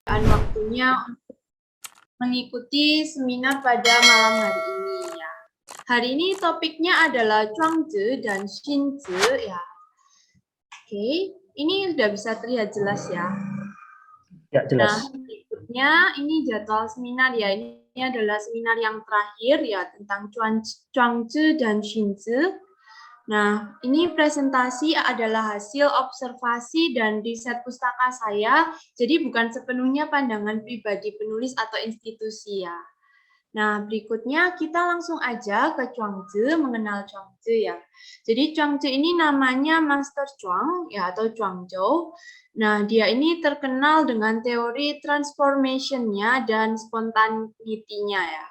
waktunya untuk mengikuti seminar pada malam hari ini ya. Hari ini topiknya adalah Zhuangzi dan Xinzi ya. Oke, ini sudah bisa terlihat jelas ya. Ya, jelas. Nah, berikutnya ini jadwal seminar ya. Ini adalah seminar yang terakhir ya tentang Zhuangzi dan Xinzi. Nah, ini presentasi adalah hasil observasi dan riset pustaka saya, jadi bukan sepenuhnya pandangan pribadi penulis atau institusi ya. Nah, berikutnya kita langsung aja ke Zhuangzi, mengenal Zhuangzi ya. Jadi Zhuangzi ini namanya Master Zhuang ya atau Zhuangzhou. Nah, dia ini terkenal dengan teori transformation-nya dan spontanity-nya ya.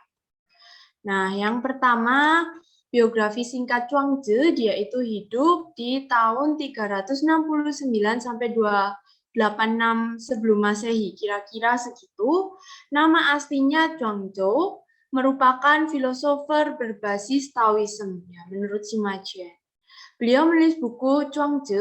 Nah, yang pertama, biografi singkat Zhuangzi, dia itu hidup di tahun 369 sampai 286 sebelum Masehi, kira-kira segitu. Nama aslinya Zhuangzhou, merupakan filosofer berbasis Taoism, ya, menurut Sima Qian. Beliau menulis buku Zhuangzi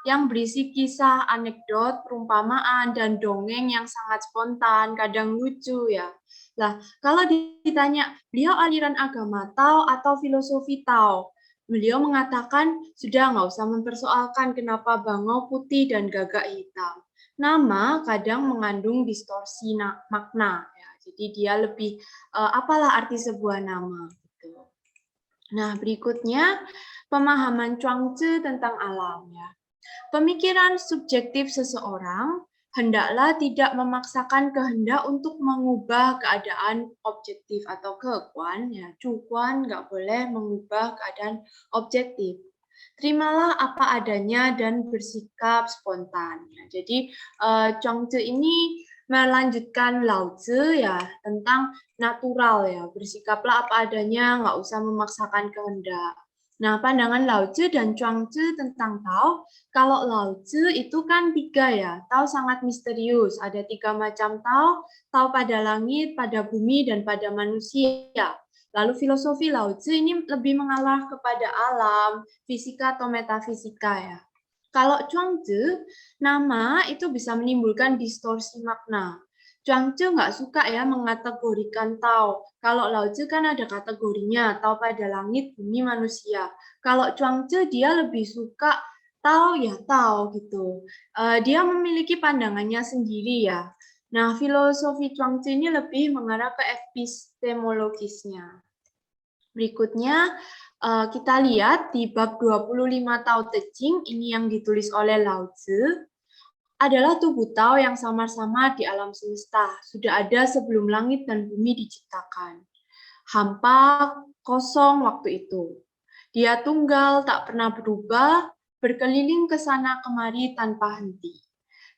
yang berisi kisah, anekdot, perumpamaan, dan dongeng yang sangat spontan, kadang lucu ya. Nah, kalau ditanya, beliau aliran agama Tao atau filosofi Tao? Beliau mengatakan, sudah nggak usah mempersoalkan kenapa bangau putih dan gagak hitam. Nama kadang mengandung distorsi makna. Ya. Jadi dia lebih, apalah arti sebuah nama. Gitu. Nah, berikutnya, pemahaman Zhuangzi tentang alam. Ya. Pemikiran subjektif seseorang hendaklah tidak memaksakan kehendak untuk mengubah keadaan objektif atau kekuan, ya, cukuan nggak boleh mengubah keadaan objektif. Terimalah apa adanya dan bersikap spontan. Ya, jadi Zhuangzi ini melanjutkan Lao Tzu ya tentang natural ya, bersikaplah apa adanya, nggak usah memaksakan kehendak. Nah, pandangan Lao Tzu dan Zhuangzi tentang Tao, kalau Lao Tzu itu kan 3 ya, Tao sangat misterius, ada 3 macam Tao, Tao pada langit, pada bumi, dan pada manusia. Lalu filosofi Lao Tzu ini lebih mengarah kepada alam, fisika atau metafisika ya. Kalau Zhuangzi, nama itu bisa menimbulkan distorsi makna. Zhuangzi nggak suka ya mengategorikan Tao. Kalau Lao Tzu kan ada kategorinya, Tao pada langit, bumi, manusia. Kalau Zhuangzi dia lebih suka Tao ya Tao gitu. Dia memiliki pandangannya sendiri ya. Nah, filosofi Zhuangzi ini lebih mengarah ke epistemologisnya. Berikutnya, kita lihat di bab 25 Tao Te Ching, ini yang ditulis oleh Lao Tzu, adalah tubuh Tao yang samar-samar di alam semesta. Sudah ada sebelum langit dan bumi diciptakan. Hampa, kosong waktu itu. Dia tunggal, tak pernah berubah, berkeliling ke sana kemari tanpa henti.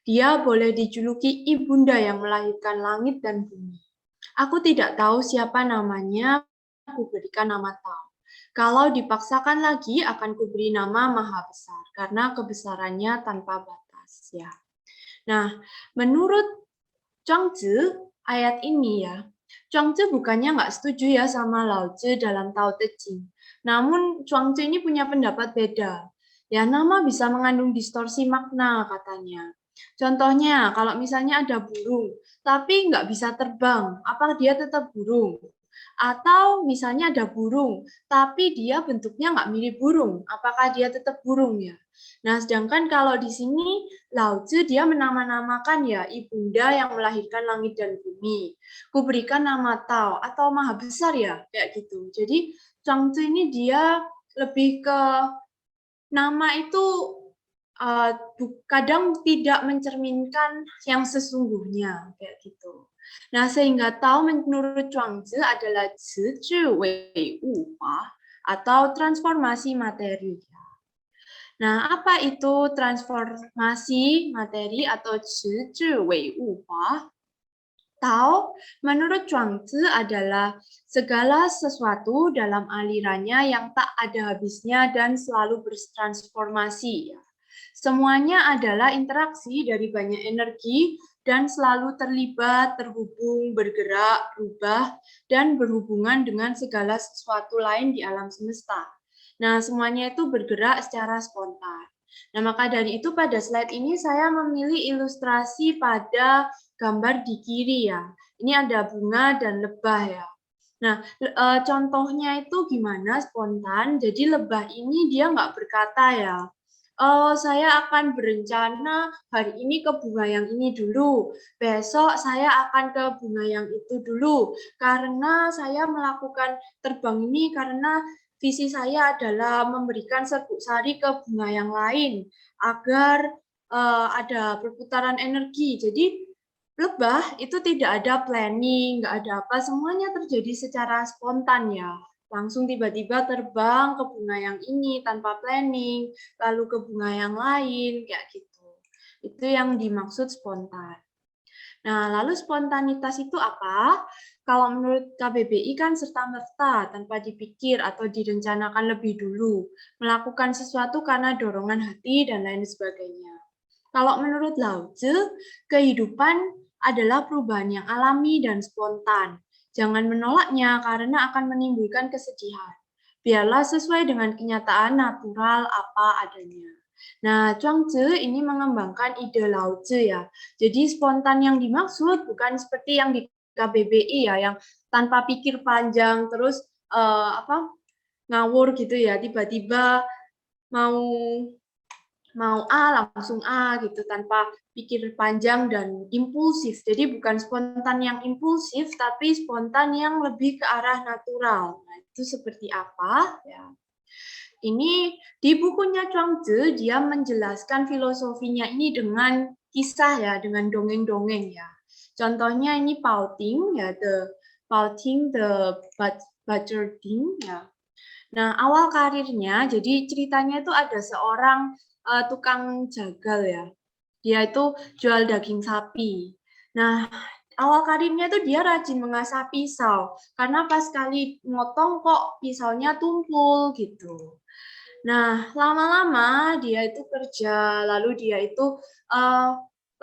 Dia boleh dijuluki ibunda yang melahirkan langit dan bumi. Aku tidak tahu siapa namanya, aku berikan nama Tao. Kalau dipaksakan lagi, akan kuberi nama Maha Besar, karena kebesarannya tanpa batas. Ya. Nah, menurut Zhuangzi, ayat ini ya, Zhuangzi bukannya nggak setuju ya sama Lao Tzu dalam Tao Te Ching. Namun Zhuangzi ini punya pendapat beda. Ya, nama bisa mengandung distorsi makna katanya. Contohnya, kalau misalnya ada burung, tapi nggak bisa terbang, apa dia tetap burung? Atau misalnya ada burung, tapi dia bentuknya nggak mirip burung, apakah dia tetap burung ya? Nah, sedangkan kalau di sini Lao Tzu dia menama-namakan ya ibunda yang melahirkan langit dan bumi. Kuberikan nama Tao atau Maha Besar ya, kayak gitu. Jadi Zhuangzi ini dia lebih ke nama itu kadang tidak mencerminkan yang sesungguhnya kayak gitu. Nah, sehingga Tao menurut Zhuangzi adalah Zi Zhi Wei Wu Hua atau transformasi materi. Nah, apa itu transformasi materi atau Zi Zhi Wei Wu Hua? Tao menurut Zhuangzi adalah segala sesuatu dalam alirannya yang tak ada habisnya dan selalu bertransformasi. Semuanya adalah interaksi dari banyak energi dan selalu terlibat, terhubung, bergerak, berubah, dan berhubungan dengan segala sesuatu lain di alam semesta. Nah, semuanya itu bergerak secara spontan. Nah, maka dari itu pada slide ini saya memilih ilustrasi pada gambar di kiri ya. Ini ada bunga dan lebah ya. Nah, contohnya itu gimana spontan. Jadi lebah ini dia nggak berkata ya, saya akan berencana hari ini ke bunga yang ini dulu, besok saya akan ke bunga yang itu dulu, karena saya melakukan terbang ini karena visi saya adalah memberikan serbuk sari ke bunga yang lain, agar ada perputaran energi. Jadi lebah itu tidak ada planning, nggak ada apa, semuanya terjadi secara spontan ya. Langsung tiba-tiba terbang ke bunga yang ini tanpa planning, lalu ke bunga yang lain, kayak gitu. Itu yang dimaksud spontan. Nah, lalu spontanitas itu apa? Kalau menurut KBBI kan serta-merta, tanpa dipikir atau direncanakan lebih dulu, melakukan sesuatu karena dorongan hati dan lain sebagainya. Kalau menurut Lao Tzu, kehidupan adalah perubahan yang alami dan spontan. Jangan menolaknya karena akan menimbulkan kesedihan. Biarlah sesuai dengan kenyataan natural apa adanya. Nah, Zhuangzi ini mengembangkan ide Lao Tzu ya. Jadi spontan yang dimaksud bukan seperti yang di KBBI ya, yang tanpa pikir panjang terus ngawur gitu ya, tiba-tiba mau A langsung A gitu tanpa pikir panjang dan impulsif. Jadi bukan spontan yang impulsif tapi spontan yang lebih ke arah natural. Nah, itu seperti apa ya? Ini di bukunya Zhuangzi dia menjelaskan filosofinya ini dengan kisah ya, dengan dongeng-dongeng ya. Contohnya ini Pao Ting ya, Pao Ting the Butcher Ting ya. Nah, awal karirnya, jadi ceritanya itu ada seorang tukang jagal ya. Dia itu jual daging sapi. Nah, awal karirnya itu dia rajin mengasah pisau. Karena pas kali motong kok pisaunya tumpul gitu. Nah, lama-lama dia itu kerja, lalu dia itu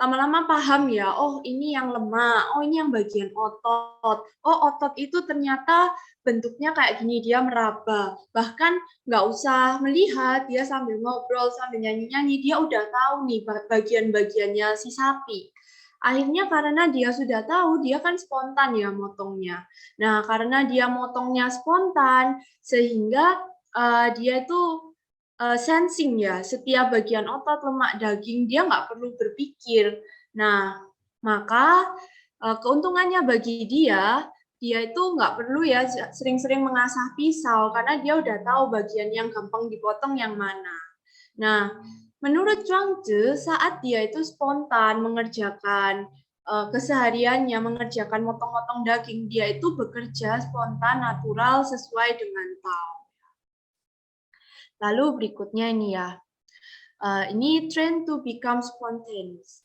lama-lama paham ya, oh ini yang lemah, oh ini yang bagian otot. Oh otot itu ternyata bentuknya kayak gini, dia meraba. Bahkan nggak usah melihat, dia sambil ngobrol, sambil nyanyi-nyanyi, dia udah tahu nih bagian-bagiannya si sapi. Akhirnya karena dia sudah tahu, dia kan spontan ya motongnya. Nah, karena dia motongnya spontan, sehingga dia itu sensing ya, setiap bagian otot, lemak, daging, dia nggak perlu berpikir. Nah, maka keuntungannya bagi dia itu nggak perlu ya sering-sering mengasah pisau, karena dia udah tahu bagian yang gampang dipotong yang mana. Nah, menurut Zhuangzi, saat dia itu spontan mengerjakan kesehariannya, mengerjakan motong-motong daging, dia itu bekerja spontan, natural, sesuai dengan Tao. Lalu berikutnya ini ya, ini trend to become spontaneous.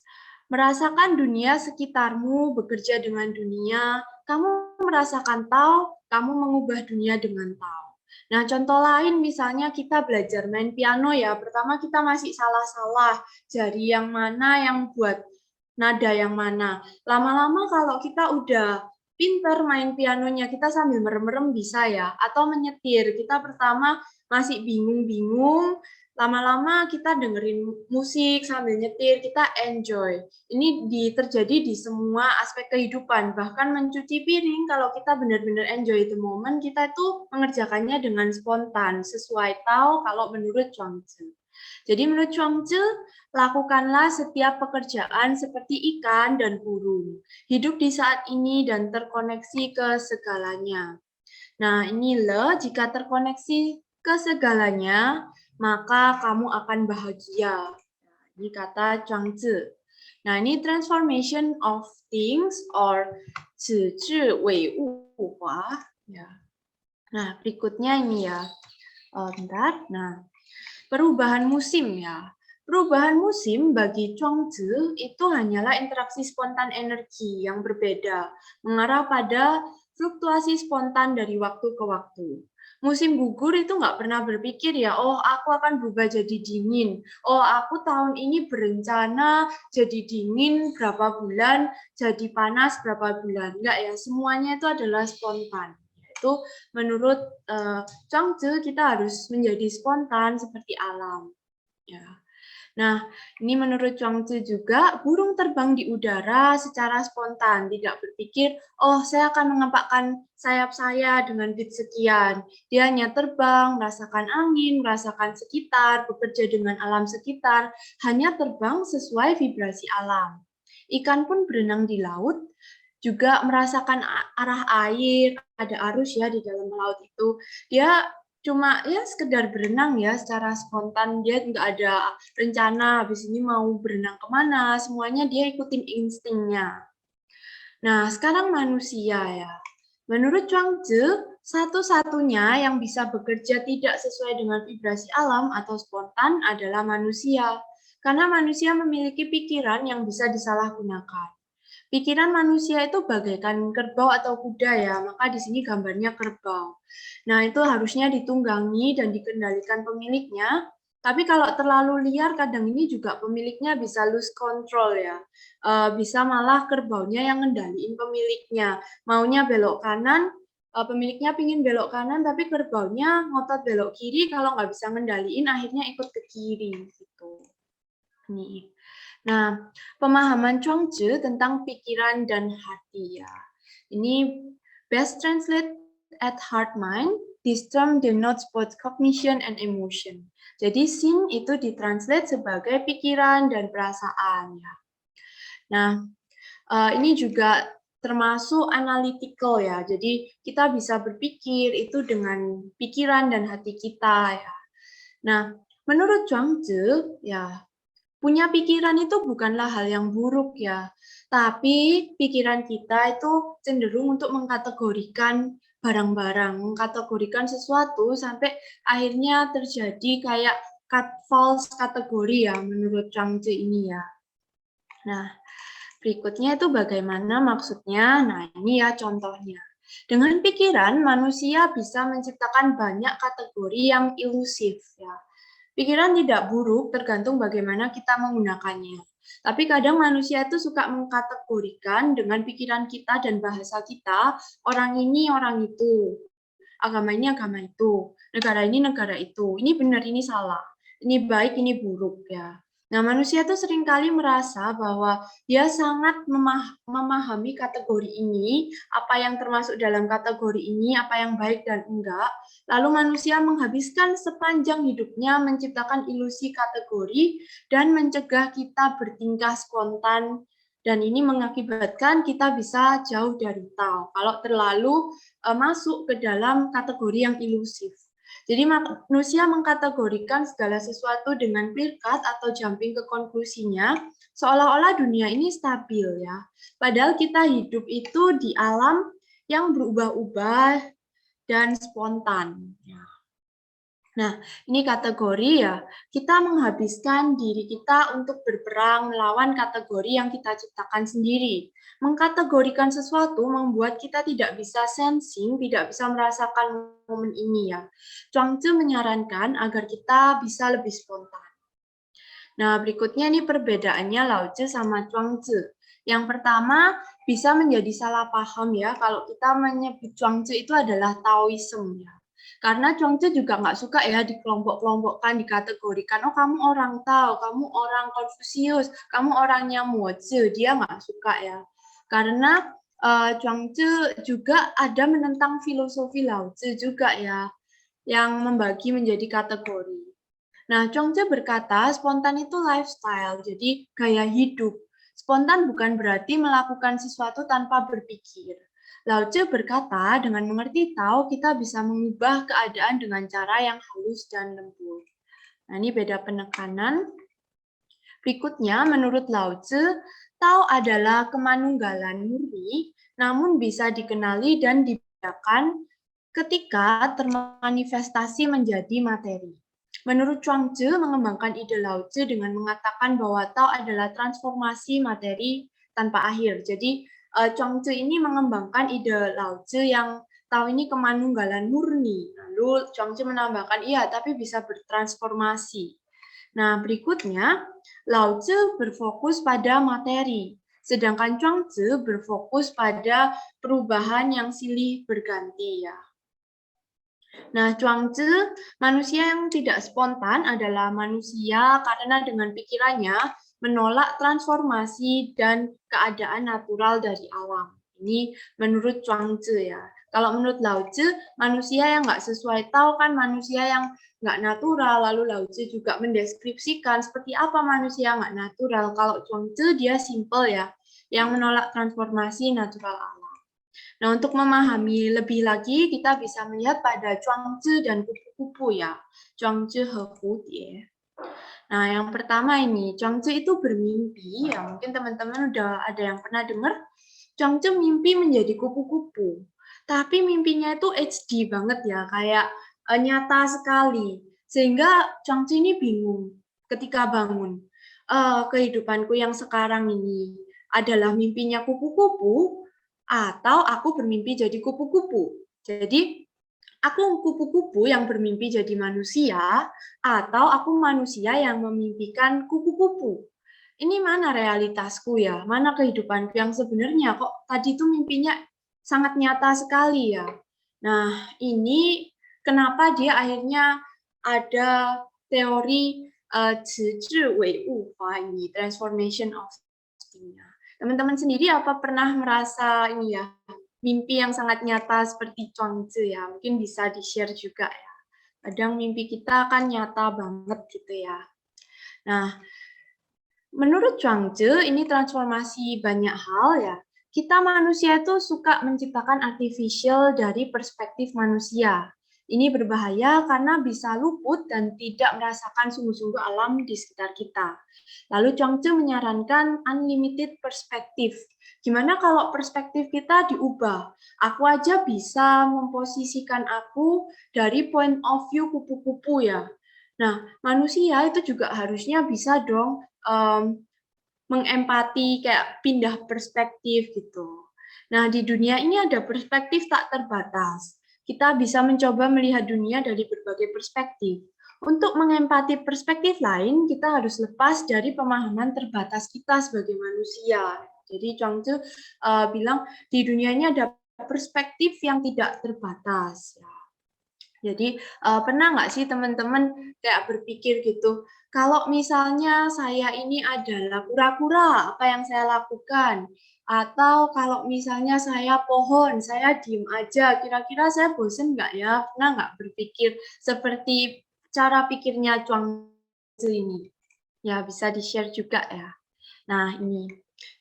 Merasakan dunia sekitarmu, bekerja dengan dunia, kamu merasakan Tao, kamu mengubah dunia dengan Tao. Nah, contoh lain misalnya kita belajar main piano ya, pertama kita masih salah-salah, jari yang mana yang buat nada yang mana. Lama-lama kalau kita udah pinter main pianonya, kita sambil merem-merem bisa ya, atau menyetir, kita pertama masih bingung-bingung, lama-lama kita dengerin musik sambil nyetir, kita enjoy. Ini terjadi di semua aspek kehidupan, bahkan mencuci piring, kalau kita benar-benar enjoy the moment, kita itu mengerjakannya dengan spontan, sesuai Tao kalau menurut Zhuangzi. Jadi menurut Zhuangzi, lakukanlah setiap pekerjaan seperti ikan dan burung. Hidup di saat ini dan terkoneksi ke segalanya. Nah, ini jika terkoneksi ke segalanya, maka kamu akan bahagia. Ini kata Zhuangzi. Nah, ini transformation of things or 此智为物化. Ya. Nah, berikutnya ini ya. Bentar. Nah, perubahan musim ya. Perubahan musim bagi Zhuangzi itu hanyalah interaksi spontan energi yang berbeda, mengarah pada fluktuasi spontan dari waktu ke waktu. Musim gugur itu nggak pernah berpikir ya, oh aku akan berubah jadi dingin, oh aku tahun ini berencana jadi dingin berapa bulan, jadi panas berapa bulan. Enggak ya, semuanya itu adalah spontan. Itu menurut Zhuangzi kita harus menjadi spontan seperti alam. Ya. Nah, ini menurut Chuang-Tzu juga, burung terbang di udara secara spontan, tidak berpikir, oh saya akan mengepakkan sayap saya dengan beat sekian. Dia hanya terbang, merasakan angin, merasakan sekitar, bekerja dengan alam sekitar, hanya terbang sesuai vibrasi alam. Ikan pun berenang di laut, juga merasakan arah air, ada arus ya di dalam laut itu. Dia cuma ya sekedar berenang ya secara spontan, dia nggak ada rencana habis ini mau berenang kemana, semuanya dia ikutin instingnya. Nah, sekarang manusia ya. Menurut Chuang-Tzu, satu-satunya yang bisa bekerja tidak sesuai dengan vibrasi alam atau spontan adalah manusia. Karena manusia memiliki pikiran yang bisa disalahgunakan. Pikiran manusia itu bagaikan kerbau atau kuda ya, maka di sini gambarnya kerbau. Nah, itu harusnya ditunggangi dan dikendalikan pemiliknya. Tapi kalau terlalu liar, kadang ini juga pemiliknya bisa lose control ya. Bisa malah kerbaunya yang ngendaliin pemiliknya. Maunya belok kanan, pemiliknya pingin belok kanan, tapi kerbaunya ngotot belok kiri, kalau nggak bisa ngendaliin, akhirnya ikut ke kiri. Gitu. Nih. Nah, pemahaman Chuang-Tzu tentang pikiran dan hati ya. Ini best translate at heart mind. This term denotes both cognition and emotion. Jadi sin itu ditranslate sebagai pikiran dan perasaan ya. Nah, ini juga termasuk analytical ya. Jadi kita bisa berpikir itu dengan pikiran dan hati kita ya. Nah, menurut Chuang-Tzu ya, punya pikiran itu bukanlah hal yang buruk ya, tapi pikiran kita itu cenderung untuk mengkategorikan barang-barang, mengkategorikan sesuatu sampai akhirnya terjadi kayak false kategori ya menurut Chuang-Tzu ini ya. Nah, berikutnya itu bagaimana maksudnya? Nah, ini ya contohnya. Dengan pikiran, manusia bisa menciptakan banyak kategori yang ilusif ya. Pikiran tidak buruk, tergantung bagaimana kita menggunakannya. Tapi kadang manusia itu suka mengkategorikan dengan pikiran kita dan bahasa kita, orang ini, orang itu, agama ini, agama itu, negara ini, negara itu. Ini benar, ini salah. Ini baik, ini buruk ya. Nah, manusia itu seringkali merasa bahwa dia sangat memahami kategori ini, apa yang termasuk dalam kategori ini, apa yang baik dan enggak. Lalu manusia menghabiskan sepanjang hidupnya menciptakan ilusi kategori dan mencegah kita bertingkah spontan, dan ini mengakibatkan kita bisa jauh dari Tao kalau terlalu masuk ke dalam kategori yang ilusif. Jadi manusia mengkategorikan segala sesuatu dengan clear cut atau jumping ke konklusinya, seolah-olah dunia ini stabil ya. Padahal kita hidup itu di alam yang berubah-ubah dan spontan. Nah, ini kategori ya, kita menghabiskan diri kita untuk berperang melawan kategori yang kita ciptakan sendiri. Mengkategorikan sesuatu membuat kita tidak bisa sensing, tidak bisa merasakan momen ini ya. Chuang-Tzu menyarankan agar kita bisa lebih spontan. Nah, berikutnya ini perbedaannya Lao Tzu sama Chuang-Tzu. Yang pertama, bisa menjadi salah paham ya, kalau kita menyebut Chuang-Tzu itu adalah Taoism ya. Karena Chuang-Tzu juga nggak suka ya dikelompok-kelompokkan, dikategorikan, oh kamu orang Tao, kamu orang Konfusius, kamu orangnya Mo-Tzu, dia nggak suka ya. Karena Chuang-Tzu juga ada menentang filosofi Lao Tzu juga ya, yang membagi menjadi kategori. Nah, Chuang-Tzu berkata, spontan itu lifestyle, jadi gaya hidup. Spontan bukan berarti melakukan sesuatu tanpa berpikir. Lao Tzu berkata, dengan mengerti Tao, kita bisa mengubah keadaan dengan cara yang halus dan lembut. Nah, ini beda penekanan. Berikutnya, menurut Lao Tzu, Tao adalah kemanunggalan murni, namun bisa dikenali dan dibedakan ketika termanifestasi menjadi materi. Menurut Chuang-Tzu, mengembangkan ide Lao Tzu dengan mengatakan bahwa Tao adalah transformasi materi tanpa akhir. Jadi, Chuang-Tzu ini mengembangkan ide Lao Tzu yang Tao ini kemanunggalan murni. Lalu Chuang-Tzu menambahkan, iya, tapi bisa bertransformasi. Nah, berikutnya, Lao Tzu berfokus pada materi, sedangkan Chuang-Tzu berfokus pada perubahan yang silih berganti ya. Nah, Chuangzi, manusia yang tidak spontan adalah manusia karena dengan pikirannya menolak transformasi dan keadaan natural dari alam. Ini menurut Chuangzi ya. Kalau menurut Lao Tzu, manusia yang nggak sesuai tahu kan manusia yang nggak natural. Lalu Lao Tzu juga mendeskripsikan seperti apa manusia nggak natural. Kalau Chuangzi dia simple ya, yang menolak transformasi natural alam. Nah, untuk memahami lebih lagi, kita bisa melihat pada Chuangzi dan kupu-kupu ya. Chuangzi he Hudie. Nah, yang pertama ini, Chuangzi itu bermimpi, ya mungkin teman-teman udah ada yang pernah dengar, Chuangzi mimpi menjadi kupu-kupu. Tapi mimpinya itu HD banget ya, kayak nyata sekali. Sehingga Chuangzi ini bingung ketika bangun. Kehidupanku yang sekarang ini adalah mimpinya kupu-kupu, atau aku bermimpi jadi kupu-kupu. Jadi, aku kupu-kupu yang bermimpi jadi manusia, atau aku manusia yang memimpikan kupu-kupu. Ini mana realitasku ya? Mana kehidupanku yang sebenarnya? Kok tadi itu mimpinya sangat nyata sekali ya? Nah, ini kenapa dia akhirnya ada teori ini, transformation of destiny. Teman-teman sendiri apa pernah merasa ini ya, mimpi yang sangat nyata seperti Chuangzi ya? Mungkin bisa di-share juga ya. Kadang mimpi kita kan nyata banget gitu ya. Nah, menurut Chuangzi ini transformasi banyak hal ya. Kita manusia itu suka menciptakan artificial dari perspektif manusia. Ini berbahaya karena bisa luput dan tidak merasakan sungguh-sungguh alam di sekitar kita. Lalu Chuangzi menyarankan unlimited perspektif. Gimana kalau perspektif kita diubah? Aku aja bisa memposisikan aku dari point of view kupu-kupu ya. Nah, manusia itu juga harusnya bisa dong mengempati, kayak pindah perspektif gitu. Nah, di dunia ini ada perspektif tak terbatas. Kita bisa mencoba melihat dunia dari berbagai perspektif. Untuk mengempati perspektif lain, kita harus lepas dari pemahaman terbatas kita sebagai manusia. Jadi Chuangzi bilang di dunia ini ada perspektif yang tidak terbatas. Jadi pernah nggak sih teman-teman kayak berpikir gitu, kalau misalnya saya ini adalah kura-kura, apa yang saya lakukan? Atau kalau misalnya saya pohon, saya diem aja, kira-kira saya bosen nggak ya? Pernah nggak berpikir seperti cara pikirnya Chuangzi ini? Ya bisa di-share juga ya. Nah ini.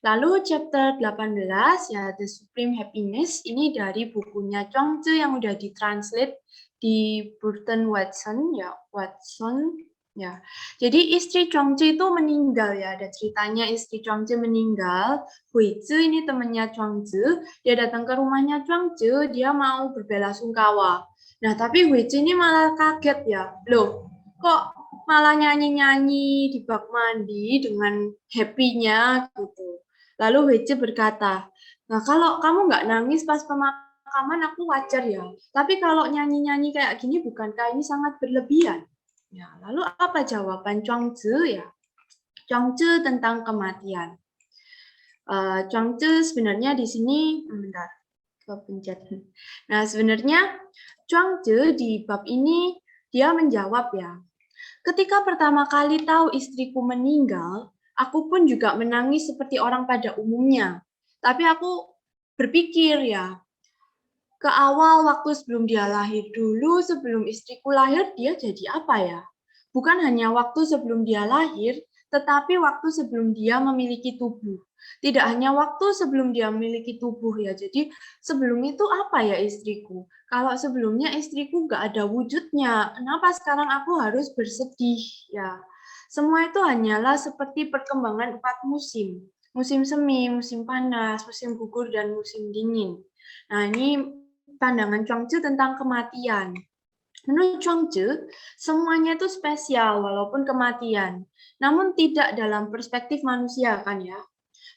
Lalu chapter 18 ya The Supreme Happiness ini dari bukunya Chuangzi yang udah ditranslate di Burton Watson ya. Jadi istri Chuangzi itu meninggal ya, ada ceritanya istri Chuangzi meninggal. Huizi ini temannya Chuangzi, dia datang ke rumahnya Chuangzi, dia mau berbelasungkawa. Nah, tapi Huizi ini malah kaget ya. Loh, kok malah nyanyi-nyanyi di bak mandi dengan happy-nya gitu. Lalu Huizi berkata, nah kalau kamu nggak nangis pas pemakaman aku wajar ya. Tapi kalau nyanyi-nyanyi kayak gini bukankah ini sangat berlebihan? Ya, lalu apa jawaban Chuangzi ya? Chuangzi tentang kematian. Chuangzi sebenarnya di sini, bentar, kepencet. Nah, sebenarnya Chuangzi di bab ini dia menjawab ya, ketika pertama kali tahu istriku meninggal, aku pun juga menangis seperti orang pada umumnya. Tapi aku berpikir ya, ke awal waktu sebelum dia lahir dulu, sebelum istriku lahir, dia jadi apa ya? Bukan hanya waktu sebelum dia lahir, tetapi waktu sebelum dia memiliki tubuh. Tidak hanya waktu sebelum dia memiliki tubuh ya, jadi sebelum itu apa ya istriku? Kalau sebelumnya istriku nggak ada wujudnya, kenapa sekarang aku harus bersedih ya? Semua itu hanyalah seperti perkembangan 4 musim. Musim semi, musim panas, musim gugur, dan musim dingin. Nah, ini pandangan Chuangzi tentang kematian. Menurut Chuangzi, semuanya itu spesial walaupun kematian. Namun tidak dalam perspektif manusia kan ya.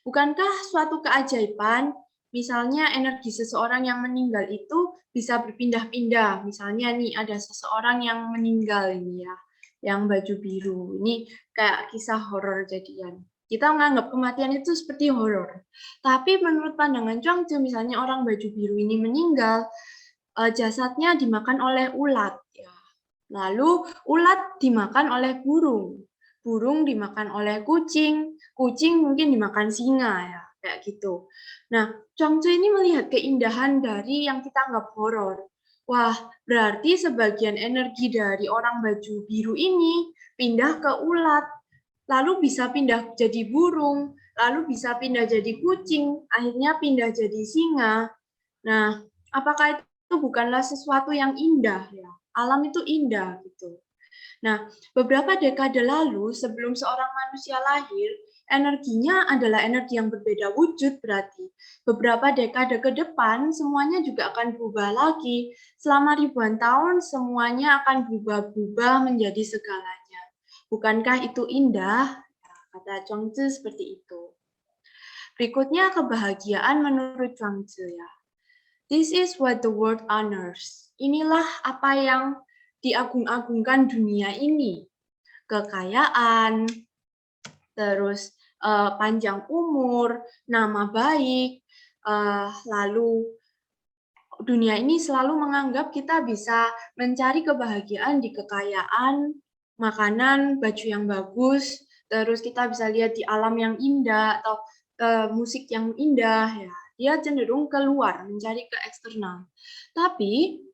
Bukankah suatu keajaiban, misalnya energi seseorang yang meninggal itu bisa berpindah-pindah. Misalnya nih ada seseorang yang meninggal ini ya, yang baju biru. Ini kayak kisah horor jadian. Kita menganggap kematian itu seperti horor. Tapi menurut pandangan Chuangzi, misalnya orang baju biru ini meninggal, jasadnya dimakan oleh ulat. Ya. Lalu ulat dimakan oleh burung. Burung dimakan oleh kucing. Kucing mungkin dimakan singa ya, kayak gitu. Nah, Chuangzi ini melihat keindahan dari yang kita anggap horor. Wah, berarti sebagian energi dari orang baju biru ini pindah ke ulat, lalu bisa pindah jadi burung, lalu bisa pindah jadi kucing, akhirnya pindah jadi singa. Nah, apakah itu bukanlah sesuatu yang indah ya? Alam itu indah gitu. Nah, beberapa dekade lalu sebelum seorang manusia lahir, energinya adalah energi yang berbeda wujud berarti. Beberapa dekade ke depan semuanya juga akan berubah lagi. Selama ribuan tahun semuanya akan berubah-ubah menjadi segalanya. Bukankah itu indah? Kata Chuangzi seperti itu. Berikutnya kebahagiaan menurut Chuangzi ya. This is what the world honors. Inilah apa yang diagung-agungkan dunia ini. Kekayaan, terus panjang umur, nama baik, lalu dunia ini selalu menganggap kita bisa mencari kebahagiaan di kekayaan, makanan, baju yang bagus, terus kita bisa lihat di alam yang indah atau musik yang indah ya. Dia cenderung keluar, mencari ke eksternal. Tapi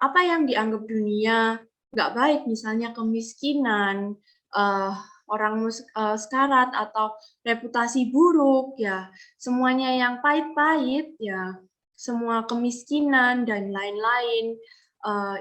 apa yang dianggap dunia nggak baik, misalnya kemiskinan, orang sekarat atau reputasi buruk ya, semuanya yang pahit-pahit ya, semua kemiskinan dan lain-lain,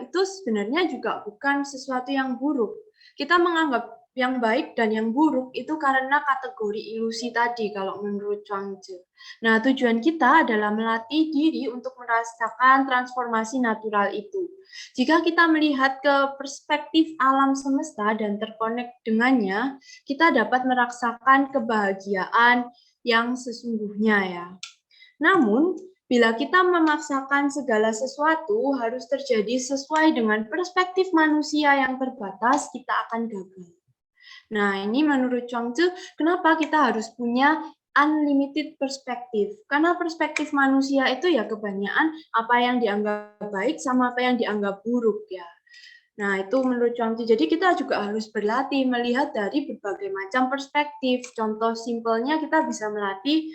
itu sebenarnya juga bukan sesuatu yang buruk. Kita menganggap yang baik dan yang buruk itu karena kategori ilusi tadi kalau menurut Chuangzi. Nah, tujuan kita adalah melatih diri untuk merasakan transformasi natural itu. Jika kita melihat ke perspektif alam semesta dan terkonek dengannya, kita dapat merasakan kebahagiaan yang sesungguhnya ya. Namun, bila kita memaksakan segala sesuatu harus terjadi sesuai dengan perspektif manusia yang terbatas, kita akan gagal. Nah, ini menurut Chuangzi, kenapa kita harus punya unlimited perspektif? Karena perspektif manusia itu ya kebanyakan apa yang dianggap baik sama apa yang dianggap buruk ya. Nah, itu menurut Chuangzi. Jadi kita juga harus berlatih melihat dari berbagai macam perspektif. Contoh simpelnya kita bisa melatih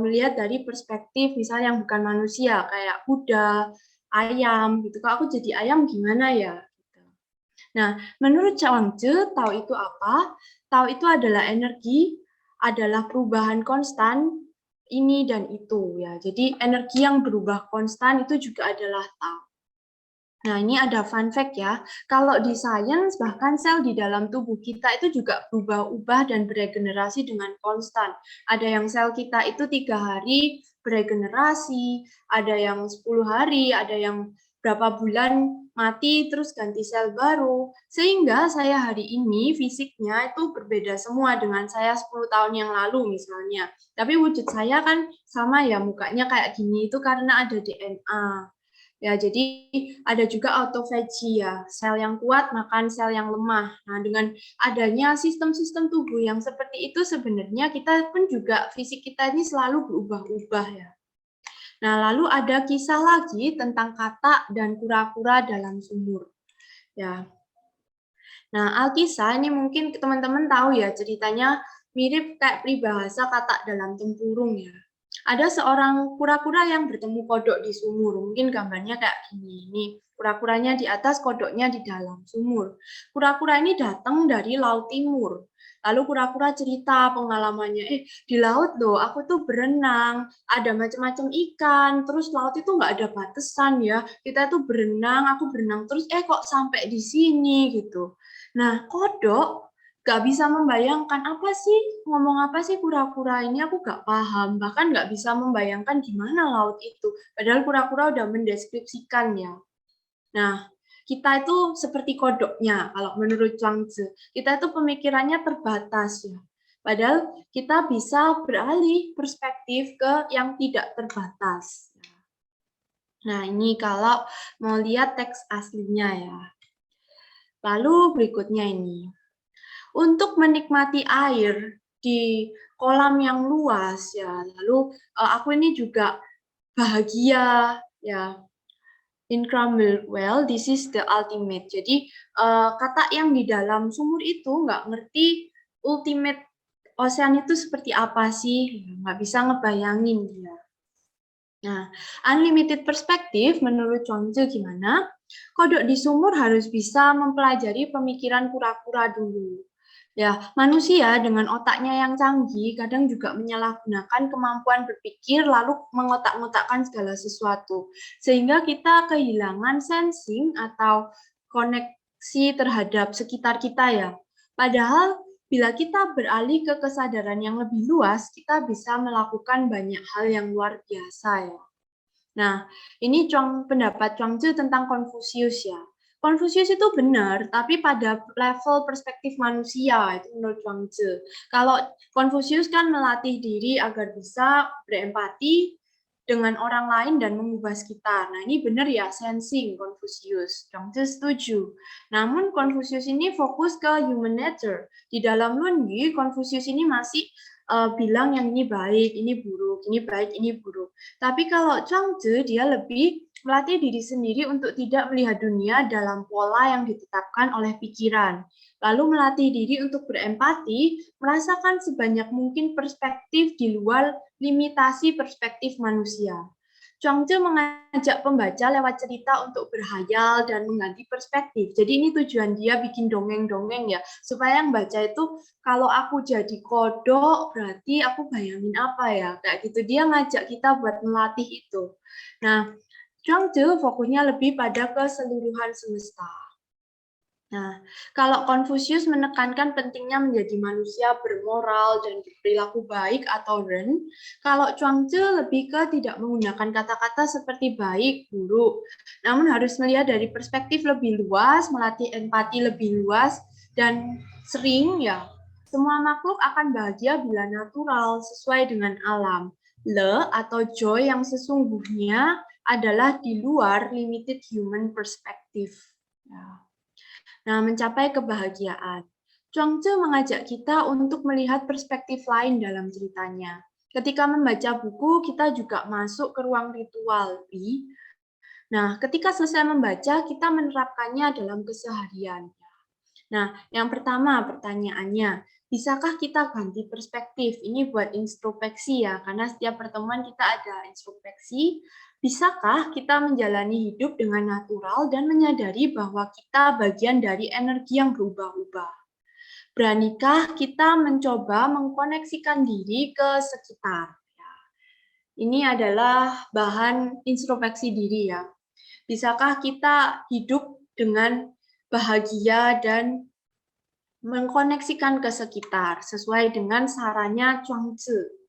melihat dari perspektif misalnya yang bukan manusia, kayak kuda, ayam gitu. Kalau aku jadi ayam gimana ya? Nah, menurut Chuangzi, Tao itu apa? Tao itu adalah energi, adalah perubahan konstan, ini dan itu ya. Jadi energi yang berubah konstan itu juga adalah Tao. Nah, ini ada fun fact ya. Kalau di sains, bahkan sel di dalam tubuh kita itu juga berubah-ubah dan beregenerasi dengan konstan. Ada yang sel kita itu 3 hari beregenerasi, ada yang 10 hari, ada yang berapa bulan mati, terus ganti sel baru. Sehingga saya hari ini fisiknya itu berbeda semua dengan saya 10 tahun yang lalu misalnya. Tapi wujud saya kan sama ya, mukanya kayak gini itu karena ada DNA. Ya, jadi ada juga autophagy ya, sel yang kuat makan sel yang lemah. Nah, dengan adanya sistem-sistem tubuh yang seperti itu sebenarnya kita pun juga fisik kita ini selalu berubah-ubah ya. Nah, lalu ada kisah lagi tentang katak dan kura-kura dalam sumur. Ya. Nah, Alkisah ini mungkin teman-teman tahu ya ceritanya mirip kayak peribahasa katak dalam tempurung ya. Ada seorang kura-kura yang bertemu kodok di sumur. Mungkin gambarnya kayak gini. Ini kura-kuranya di atas, kodoknya di dalam sumur. Kura-kura ini datang dari laut timur. Lalu kura-kura cerita pengalamannya, di laut loh, aku tuh berenang, ada macam-macam ikan, terus laut itu nggak ada batasan ya. Kita tuh berenang, aku berenang terus, kok sampai di sini gitu. Nah, kodok gak bisa membayangkan ngomong apa sih kura-kura ini, aku gak paham, bahkan gak bisa membayangkan gimana laut itu. Padahal kura-kura udah mendeskripsikannya. Nah, kita itu seperti kodoknya, kalau menurut Chuangzi. Kita itu pemikirannya terbatas ya. Padahal kita bisa beralih perspektif ke yang tidak terbatas. Nah, ini kalau mau lihat teks aslinya ya. Lalu berikutnya ini. Untuk menikmati air di kolam yang luas ya. Lalu aku ini juga bahagia ya. incredible well, this is the ultimate. Jadi kata yang di dalam sumur itu nggak ngerti ultimate ocean itu seperti apa sih, nggak bisa ngebayangin dia. Nah, unlimited perspective menurut Chuang-Tzu gimana? Kodok di sumur harus bisa mempelajari pemikiran kura-kura dulu. Ya, manusia dengan otaknya yang canggih kadang juga menyalahgunakan kemampuan berpikir lalu mengotak-ngotakkan segala sesuatu. Sehingga kita kehilangan sensing atau koneksi terhadap sekitar kita ya. Padahal bila kita beralih ke kesadaran yang lebih luas, kita bisa melakukan banyak hal yang luar biasa ya. Nah, ini pendapat Chuang-Tzu tentang Konfusius ya. Konfusius itu benar, tapi pada level perspektif manusia, itu menurut Chuang-Tzu. Kalau Konfusius kan melatih diri agar bisa berempati dengan orang lain dan mengubah sekitar. Nah, ini benar ya, sensing Konfusius. Chuang-Tzu setuju. Namun, Konfusius ini fokus ke human nature. Di dalam Lunyi, Konfusius ini masih bilang yang ini baik, ini buruk, ini baik, ini buruk. Tapi kalau Chuang-Tzu, dia lebih melatih diri sendiri untuk tidak melihat dunia dalam pola yang ditetapkan oleh pikiran. Lalu melatih diri untuk berempati, merasakan sebanyak mungkin perspektif di luar limitasi perspektif manusia. Chuang-Tzu mengajak pembaca lewat cerita untuk berhayal dan mengganti perspektif. Jadi ini tujuan dia bikin dongeng-dongeng ya, supaya yang baca itu kalau aku jadi kodok berarti aku bayangin apa ya, kayak gitu. Dia ngajak kita buat melatih itu. Nah, Chuang-Tzu fokusnya lebih pada keseluruhan semesta. Nah, kalau Konfusius menekankan pentingnya menjadi manusia bermoral dan berperilaku baik atau ren, kalau Chuang-Tzu lebih ke tidak menggunakan kata-kata seperti baik, buruk, namun harus melihat dari perspektif lebih luas, melatih empati lebih luas, dan sering ya, semua makhluk akan bahagia bila natural, sesuai dengan alam. Le atau joy yang sesungguhnya adalah di luar limited human perspective. Ya. Nah, mencapai kebahagiaan. Chuang-Tzu mengajak kita untuk melihat perspektif lain dalam ceritanya. Ketika membaca buku, kita juga masuk ke ruang ritual. Nah, ketika selesai membaca, kita menerapkannya dalam keseharian. Nah, yang pertama pertanyaannya, bisakah kita ganti perspektif? Ini buat introspeksi ya, karena setiap pertemuan kita ada introspeksi. Bisakah kita menjalani hidup dengan natural dan menyadari bahwa kita bagian dari energi yang berubah-ubah? Beranikah kita mencoba mengkoneksikan diri ke sekitar? Ini adalah bahan introspeksi diri ya. Bisakah kita hidup dengan bahagia dan mengkoneksikan ke sekitar sesuai dengan sarannya Chuang-Tzu?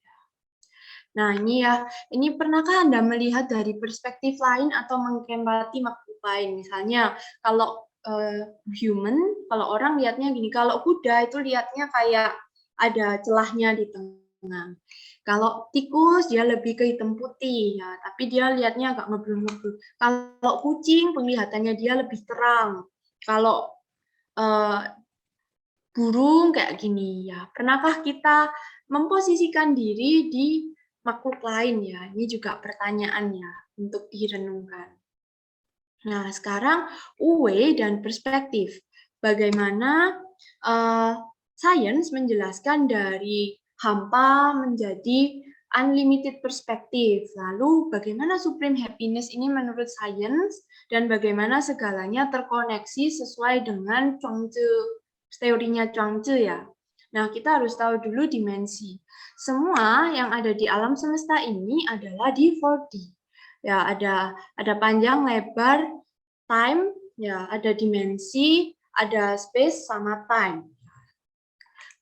Nah, ini pernahkah Anda melihat dari perspektif lain atau mengempati makhluk lain? Misalnya, kalau human, kalau orang lihatnya gini, kalau kuda itu lihatnya kayak ada celahnya di tengah. Kalau tikus, dia lebih ke hitam putih, ya, tapi dia lihatnya agak ngeblur-ngeblur. Kalau kucing, penglihatannya dia lebih terang. Kalau burung kayak gini, ya. Pernahkah kita memposisikan diri di makhluk lain ya? Ini juga pertanyaannya untuk direnungkan. Nah, sekarang Uwe dan perspektif. Bagaimana sains menjelaskan dari hampa menjadi unlimited perspektif. Lalu bagaimana supreme happiness ini menurut sains dan bagaimana segalanya terkoneksi sesuai dengan teorinya Chuang-Tzu ya. Nah, kita harus tahu dulu dimensi. Semua yang ada di alam semesta ini adalah di 4D. Ya, ada panjang, lebar, time, ya, ada dimensi, ada space sama time.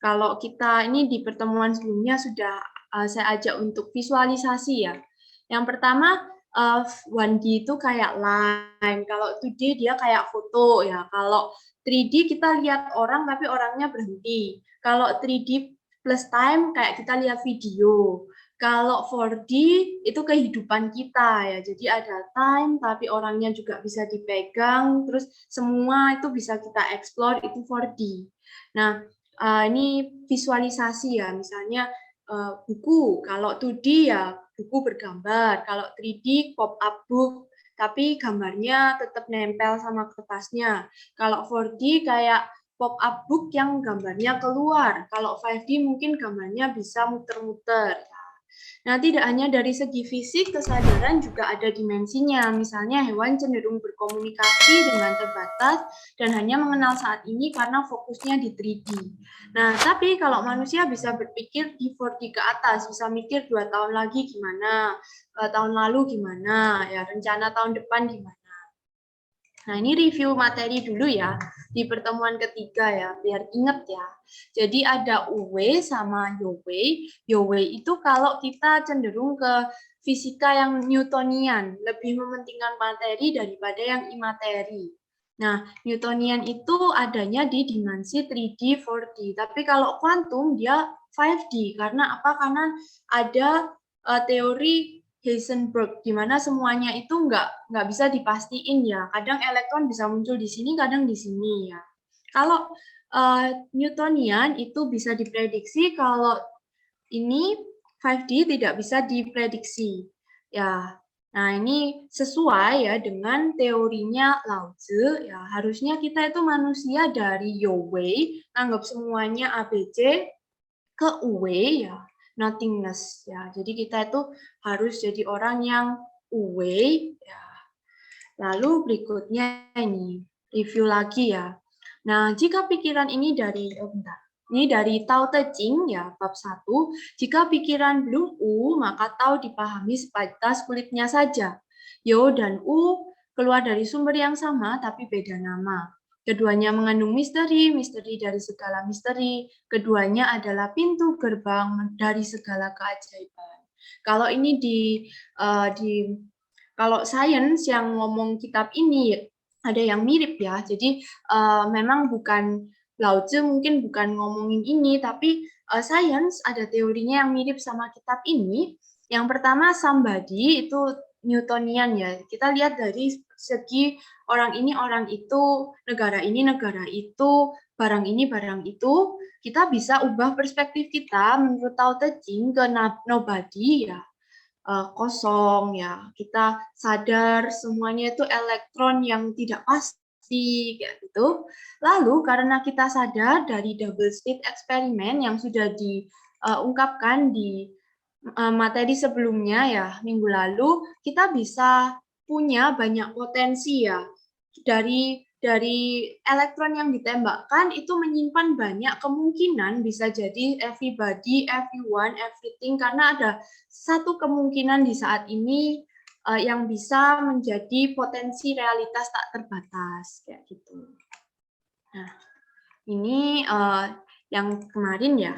Kalau kita ini di pertemuan sebelumnya sudah saya ajak untuk visualisasi ya. Yang pertama 1D itu kayak line, kalau 2D dia kayak foto ya. Kalau 3D kita lihat orang tapi orangnya berhenti. Kalau 3D plus time kayak kita lihat video. Kalau 4D itu kehidupan kita ya. Jadi ada time tapi orangnya juga bisa dipegang, terus semua itu bisa kita explore, itu 4D. Nah, ini visualisasi ya. Misalnya buku, kalau 2D ya buku bergambar, kalau 3D pop-up book, tapi gambarnya tetap nempel sama kertasnya. Kalau 4D kayak pop-up book yang gambarnya keluar. Kalau 5D mungkin gambarnya bisa muter-muter. Nah, tidak hanya dari segi fisik, kesadaran juga ada dimensinya. Misalnya, hewan cenderung berkomunikasi dengan terbatas dan hanya mengenal saat ini karena fokusnya di 3D. Nah, tapi kalau manusia bisa berpikir di 4D ke atas, bisa mikir 2 tahun lagi gimana, tahun lalu gimana, ya rencana tahun depan gimana. Nah, ini review materi dulu ya, di pertemuan ketiga ya, biar inget ya. Jadi ada Uwe sama Yowe. Yowe itu kalau kita cenderung ke fisika yang Newtonian, lebih mementingkan materi daripada yang imateri. Nah, Newtonian itu adanya di dimensi 3D, 4D. Tapi kalau kuantum dia 5D. Karena apa? Karena ada teori Heisenberg, di mana semuanya itu nggak bisa dipastiin ya. Kadang elektron bisa muncul di sini, kadang di sini ya. Kalau Newtonian itu bisa diprediksi, kalau ini 5D tidak bisa diprediksi. Ya, nah ini sesuai ya dengan teorinya Lao Tzu. Ya, harusnya kita itu manusia dari Yowei, anggap semuanya ABC ke Uwei ya, nothingness ya. Jadi kita itu harus jadi orang yang Uwei ya. Lalu berikutnya ini review lagi ya. Nah, jika pikiran ini dari ini dari Tao Te Ching ya, bab 1. Jika pikiran belum maka Tao dipahami sebatas kulitnya saja. Yo dan keluar dari sumber yang sama tapi beda nama. Keduanya mengandung misteri, misteri dari segala misteri. Keduanya adalah pintu gerbang dari segala keajaiban. Kalau ini kalau sains yang ngomong kitab ini ada yang mirip ya. Jadi memang bukan Lao Tzu mungkin bukan ngomongin ini, tapi sains ada teorinya yang mirip sama kitab ini. Yang pertama somebody itu Newtonian ya. Kita lihat dari segi orang ini, orang itu, negara ini, negara itu, barang ini, barang itu. Kita bisa ubah perspektif kita menurut Tao Te Ching ke nobody ya. Kosong ya, kita sadar semuanya itu elektron yang tidak pasti kayak gitu. Lalu karena kita sadar dari double slit eksperimen yang sudah diungkapkan di materi sebelumnya ya minggu lalu, kita bisa punya banyak potensi ya dari elektron yang ditembakkan itu menyimpan banyak kemungkinan, bisa jadi everybody, everyone, everything, karena ada satu kemungkinan di saat ini yang bisa menjadi potensi realitas tak terbatas kayak gitu. Nah, ini yang kemarin ya.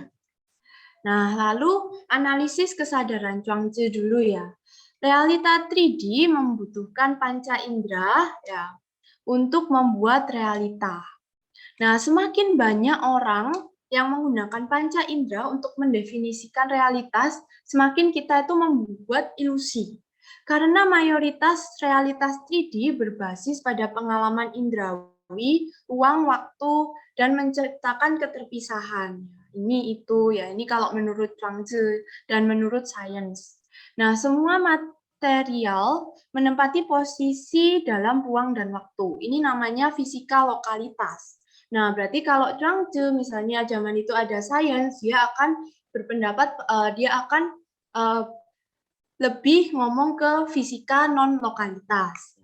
Nah, lalu analisis kesadaran Chuang-Tzu dulu ya. Realita 3D membutuhkan panca indera ya untuk membuat realita. Nah, semakin banyak orang yang menggunakan panca indera untuk mendefinisikan realitas, semakin kita itu membuat ilusi. Karena mayoritas realitas 3D berbasis pada pengalaman indrawi, ruang, waktu, dan menciptakan keterpisahan. Ini itu ya, ini kalau menurut Chuang-Tzu dan menurut sains. Nah, semua material menempati posisi dalam ruang dan waktu. Ini namanya fisika lokalitas. Nah, berarti kalau Chuang-Tzu misalnya zaman itu ada sains, dia akan berpendapat dia akan lebih ngomong ke fisika non-lokalitas.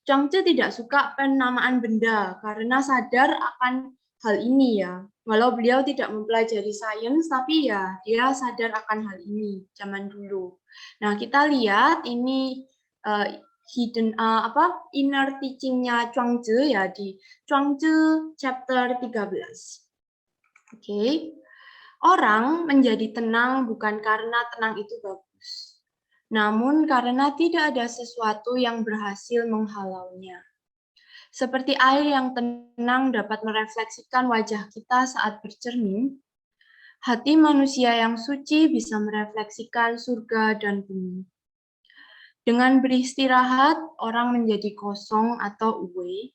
Chuang-Tzu tidak suka penamaan benda karena sadar akan hal ini ya. Walau beliau tidak mempelajari sains, tapi ya dia sadar akan hal ini zaman dulu. Nah, kita lihat ini inner teaching-nya Chuang-Tzu ya di Chuang-Tzu chapter 13. Oke. Orang menjadi tenang bukan karena tenang itu bagus, namun karena tidak ada sesuatu yang berhasil menghalaunya. Seperti air yang tenang dapat merefleksikan wajah kita saat bercermin, hati manusia yang suci bisa merefleksikan surga dan bumi. Dengan beristirahat, orang menjadi kosong atau uwe.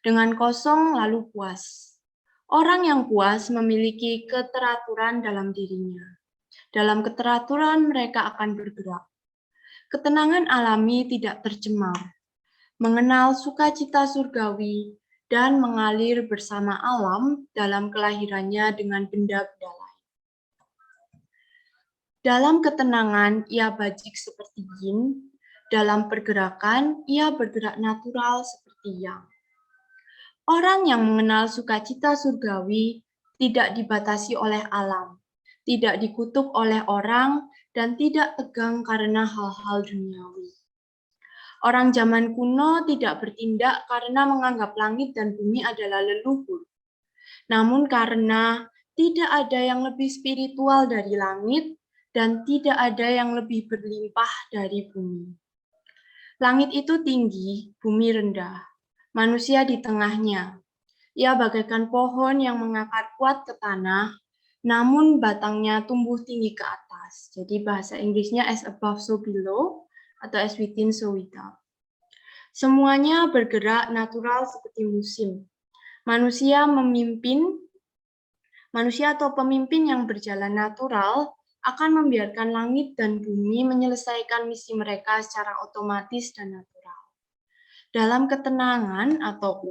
Dengan kosong lalu puas. Orang yang puas memiliki keteraturan dalam dirinya. Dalam keteraturan mereka akan bergerak. Ketenangan alami tidak tercemar. mengenal sukacita surgawi, dan mengalir bersama alam dalam kelahirannya dengan benda-benda lain. Dalam ketenangan, ia bajik seperti yin. Dalam pergerakan, ia bergerak natural seperti yang. Orang yang mengenal sukacita surgawi tidak dibatasi oleh alam, tidak dikutuk oleh orang, dan tidak tegang karena hal-hal duniawi. Orang zaman kuno tidak bertindak karena menganggap langit dan bumi adalah leluhur. Namun karena tidak ada yang lebih spiritual dari langit dan tidak ada yang lebih berlimpah dari bumi. Langit itu tinggi, bumi rendah. Manusia di tengahnya. Ia bagaikan pohon yang mengakar kuat ke tanah, namun batangnya tumbuh tinggi ke atas. Jadi bahasa Inggrisnya as above so below, atau as within so without. Semuanya bergerak natural seperti musim. Manusia atau pemimpin yang berjalan natural akan membiarkan langit dan bumi menyelesaikan misi mereka secara otomatis dan natural. Dalam ketenangan atau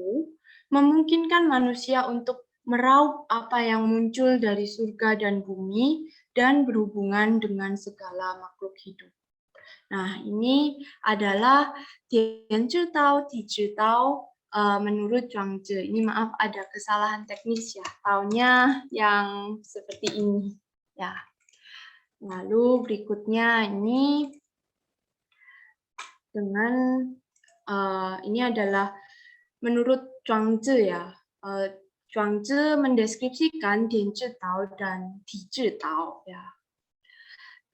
memungkinkan manusia untuk meraup apa yang muncul dari surga dan bumi dan berhubungan dengan segala makhluk hidup. Nah, ini adalah Dianzhi Tao, Tizhi Tao menurut Zhuangzi. Ini maaf ada kesalahan teknis ya, taunya yang seperti ini. Ya. Lalu berikutnya ini dengan ini adalah menurut Zhuangzi ya. Zhuangzi mendeskripsikan Dianzhi Tao dan Tizhi Tao ya.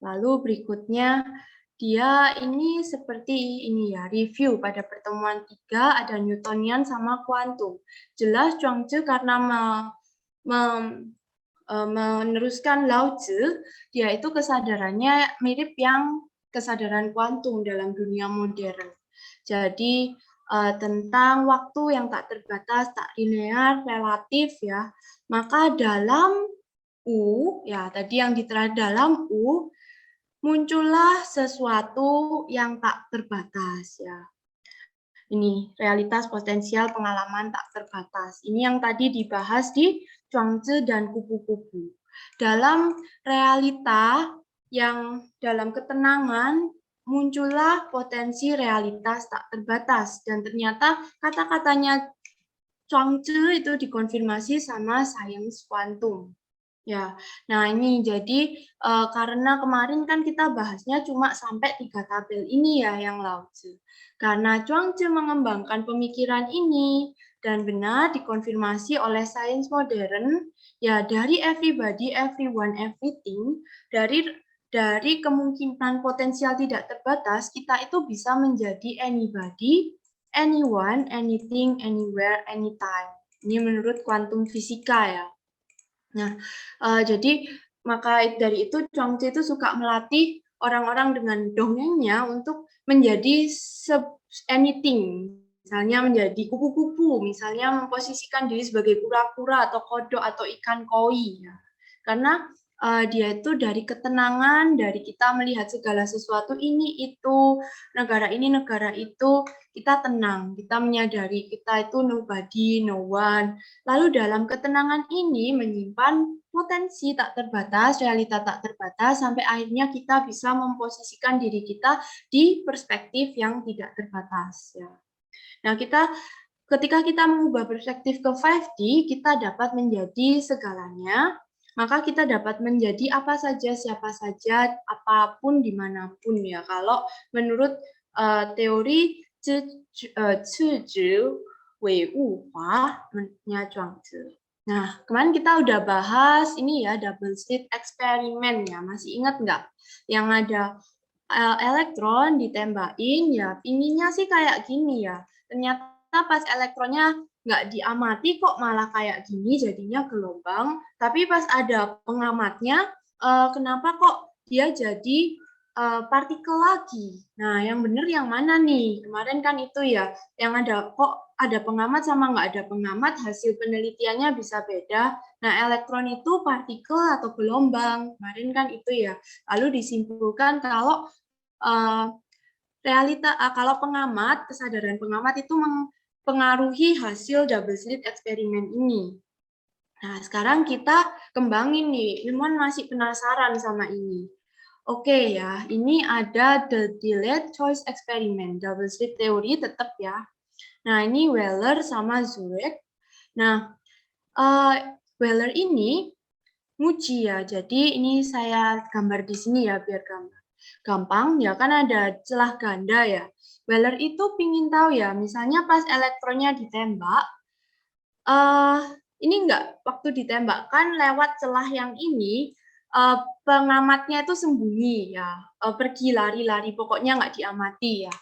Lalu berikutnya dia ini seperti ini ya, review pada pertemuan 3 ada Newtonian sama kuantum. Jelas Zhuangzi karena meneruskan Lao Tzu, dia itu kesadarannya mirip yang kesadaran kuantum dalam dunia modern. Jadi tentang waktu yang tak terbatas, tak linear, relatif ya. Maka dalam ya tadi yang diterang dalam muncullah sesuatu yang tak terbatas ya. Ini realitas potensial pengalaman tak terbatas. Ini yang tadi dibahas di Zhuangzi dan kupu-kupu. Dalam realita yang dalam ketenangan muncullah potensi realitas tak terbatas dan ternyata kata-katanya Zhuangzi itu dikonfirmasi sama sains kuantum. Ya, nah ini jadi karena kemarin kan kita bahasnya cuma sampai 3 tabel ini ya yang Lao Tzu. Karena Zhuangzi mengembangkan pemikiran ini dan benar dikonfirmasi oleh sains modern, ya dari everybody, everyone, everything, dari kemungkinan potensial tidak terbatas, kita itu bisa menjadi anybody, anyone, anything, anywhere, anytime. Ini menurut kuantum fisika ya. Nah, jadi maka dari itu Zhuangzi itu suka melatih orang-orang dengan dongengnya untuk menjadi anything. Misalnya menjadi kupu-kupu, misalnya memposisikan diri sebagai kura-kura atau kodok atau ikan koi. Ya. Karena dia itu dari ketenangan, dari kita melihat segala sesuatu ini, itu, negara ini, negara itu, kita tenang, kita menyadari kita itu nobody, no one. Lalu dalam ketenangan ini menyimpan potensi tak terbatas, realita tak terbatas, sampai akhirnya kita bisa memposisikan diri kita di perspektif yang tidak terbatas. Ya. Nah, ketika kita mengubah perspektif ke 5D, kita dapat menjadi segalanya, maka kita dapat menjadi apa saja, siapa saja, apapun, dimanapun ya. Kalau menurut teori Zhuangzi. Nah, kemarin kita udah bahas ini ya, double slit eksperimen ya, masih ingat nggak? Yang ada elektron ditembakin ya, pinginnya sih kayak gini ya. Ternyata pas elektronnya nggak diamati kok malah kayak gini jadinya gelombang. Tapi pas ada pengamatnya, kenapa kok dia jadi partikel lagi. Nah, yang benar yang mana nih? Kemarin kan itu ya, yang ada kok ada pengamat sama nggak ada pengamat, hasil penelitiannya bisa beda. Nah, elektron itu partikel atau gelombang. Kemarin kan itu ya. Lalu disimpulkan kalau kalau pengamat, kesadaran pengamat itu mempengaruhi hasil double slit eksperimen ini. Nah, sekarang kita kembangin nih, ilmuwan masih penasaran sama ini. Oke ya, ini ada the delayed choice experiment, double slit theory tetap ya. Nah, ini Weller sama Zurek. Nah, Weller ini nguji ya, jadi ini saya gambar di sini ya, biar gampang ya, kan ada celah ganda ya. Weller itu pingin tahu ya, misalnya pas elektronnya ditembak, ini enggak, waktu ditembakkan lewat celah yang ini, pengamatnya itu sembunyi ya, pergi lari-lari, pokoknya nggak diamati ya.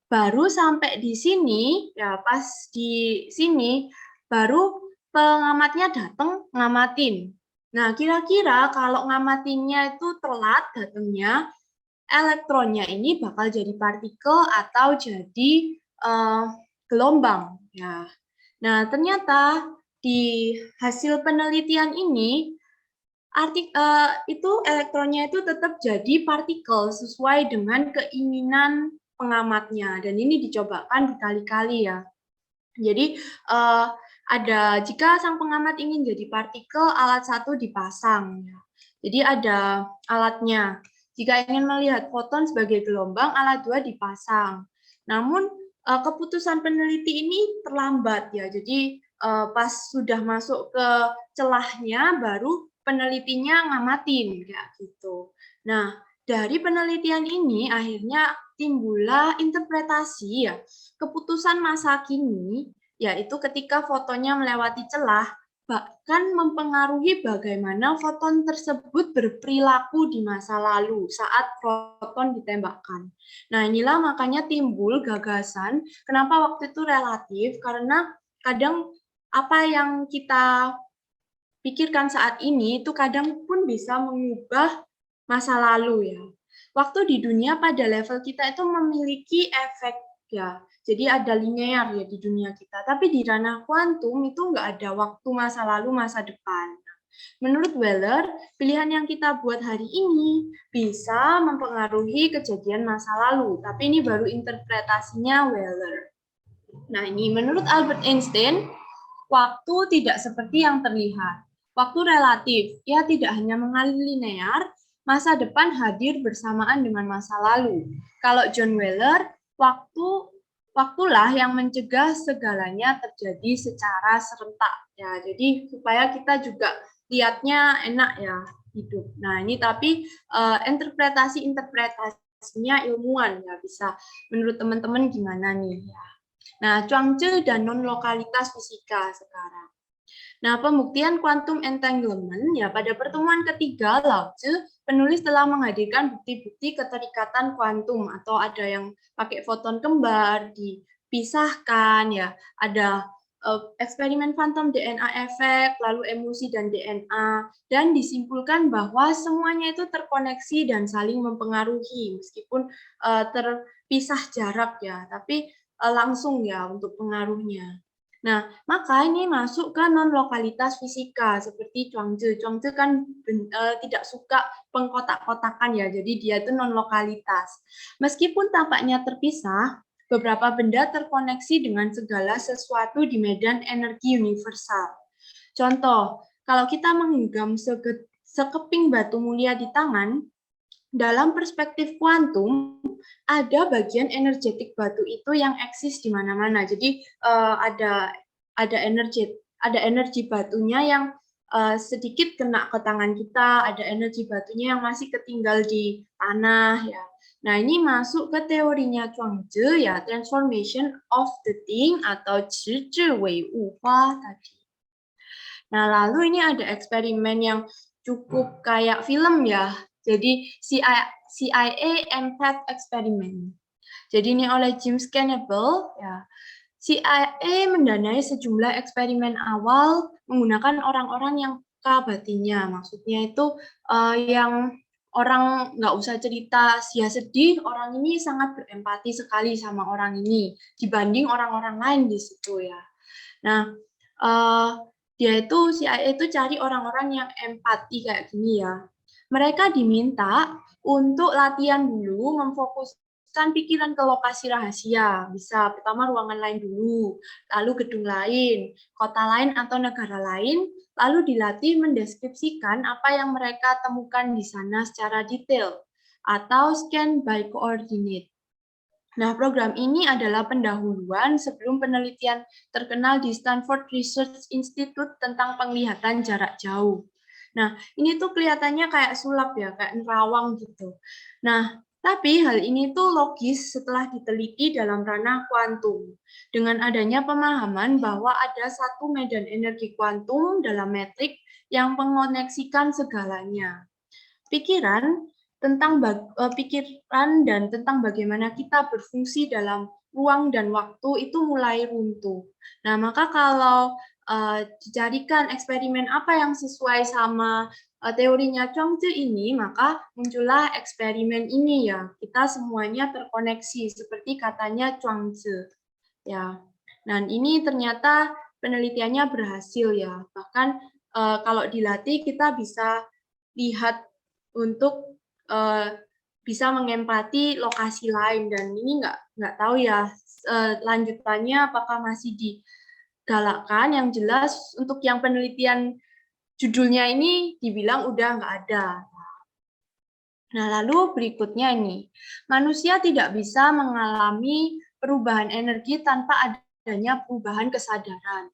Baru sampai di sini, ya pas di sini, baru pengamatnya datang ngamatin. Nah, kira-kira kalau ngamatinnya itu telat datangnya, elektronnya ini bakal jadi partikel atau jadi gelombang. Ya. Nah, ternyata di hasil penelitian ini, itu elektronnya itu tetap jadi partikel sesuai dengan keinginan pengamatnya, dan ini dicobakan berkali-kali ya. Jadi jika sang pengamat ingin jadi partikel, alat satu dipasang. Jadi ada alatnya. Jika ingin melihat foton sebagai gelombang, alat dua dipasang. Namun keputusan peneliti ini terlambat ya. Jadi pas sudah masuk ke celahnya, baru penelitinya ngamatin kayak gitu. Nah, dari penelitian ini akhirnya timbullah interpretasi ya, keputusan masa kini, yaitu ketika fotonnya melewati celah, bahkan mempengaruhi bagaimana foton tersebut berperilaku di masa lalu saat foton ditembakkan. Nah, inilah makanya timbul gagasan kenapa waktu itu relatif, karena kadang apa yang kita pikirkan saat ini itu kadang pun bisa mengubah masa lalu ya. Waktu di dunia pada level kita itu memiliki efek ya. Jadi ada linear ya di dunia kita. Tapi di ranah kuantum itu nggak ada waktu masa lalu, masa depan. Menurut Weller, pilihan yang kita buat hari ini bisa mempengaruhi kejadian masa lalu. Tapi ini baru interpretasinya Weller. Nah, ini menurut Albert Einstein, waktu tidak seperti yang terlihat. Waktu relatif, ia tidak hanya mengalir linear, masa depan hadir bersamaan dengan masa lalu. Kalau John Wheeler, waktulah yang mencegah segalanya terjadi secara serentak. Ya, jadi supaya kita juga lihatnya enak ya hidup. Nah, ini tapi interpretasinya ilmuwan ya, bisa menurut teman-teman gimana nih ya. Nah, Chuang-Tzu dan non-lokalitas fisika sekarang. Nah, pembuktian quantum entanglement, ya pada pertemuan ketiga, Lao-Tzu, penulis telah menghadirkan bukti-bukti keterikatan kuantum, atau ada yang pakai foton kembar, dipisahkan, ya ada eksperimen phantom DNA efek, lalu emulsi dan DNA, dan disimpulkan bahwa semuanya itu terkoneksi dan saling mempengaruhi, meskipun terpisah jarak ya, tapi langsung ya untuk pengaruhnya. Nah, maka ini masuk ke non-lokalitas fisika, seperti Chuang-Tzu. Chuang-Tzu kan tidak suka pengkotak-kotakan ya, jadi dia itu non-lokalitas. Meskipun tampaknya terpisah, beberapa benda terkoneksi dengan segala sesuatu di medan energi universal. Contoh, kalau kita menggenggam sekeping batu mulia di tangan, dalam perspektif kuantum, ada bagian energetik batu itu yang eksis di mana-mana. Jadi ada energi batunya yang sedikit kena ke tangan kita, ada energi batunya yang masih ketinggal di tanah ya. Nah, ini masuk ke teorinya Chuang-Tzu ya, transformation of the thing atau 直至为物化tadi. Nah, lalu ini ada eksperimen yang cukup kayak film ya. Jadi CIA Empath Experiment. Jadi ini oleh James Knebel ya. CIA mendanai sejumlah eksperimen awal menggunakan orang-orang yang peka batinnya. Maksudnya itu yang orang nggak usah cerita sia sedih, orang ini sangat berempati sekali sama orang ini dibanding orang-orang lain di situ ya. Nah, CIA itu cari orang-orang yang empati kayak gini ya. Mereka diminta untuk latihan dulu meneruskan pikiran ke lokasi rahasia. Bisa pertama ruangan lain dulu, lalu gedung lain, kota lain atau negara lain, lalu dilatih mendeskripsikan apa yang mereka temukan di sana secara detail, atau scan by coordinate. Nah, program ini adalah pendahuluan sebelum penelitian terkenal di Stanford Research Institute tentang penglihatan jarak jauh. Nah, ini tuh kelihatannya kayak sulap ya, kayak nerawang gitu. Nah, tapi hal ini tuh logis setelah diteliti dalam ranah kuantum. Dengan adanya pemahaman bahwa ada satu medan energi kuantum dalam metrik yang mengoneksikan segalanya. Pikiran dan tentang bagaimana kita berfungsi dalam ruang dan waktu itu mulai runtuh. Nah, maka kalau dicarikan eksperimen apa yang sesuai sama teorinya Chongzhi ini, maka muncullah eksperimen ini ya. Kita semuanya terkoneksi seperti katanya Chongzhi. Ya. Dan ini ternyata penelitiannya berhasil ya. Bahkan kalau dilatih kita bisa lihat untuk bisa mengempati lokasi lain, dan ini nggak tahu ya lanjutannya apakah masih digalakkan. Yang jelas untuk yang penelitian judulnya ini dibilang udah nggak ada. Nah, lalu berikutnya ini, manusia tidak bisa mengalami perubahan energi tanpa adanya perubahan kesadaran.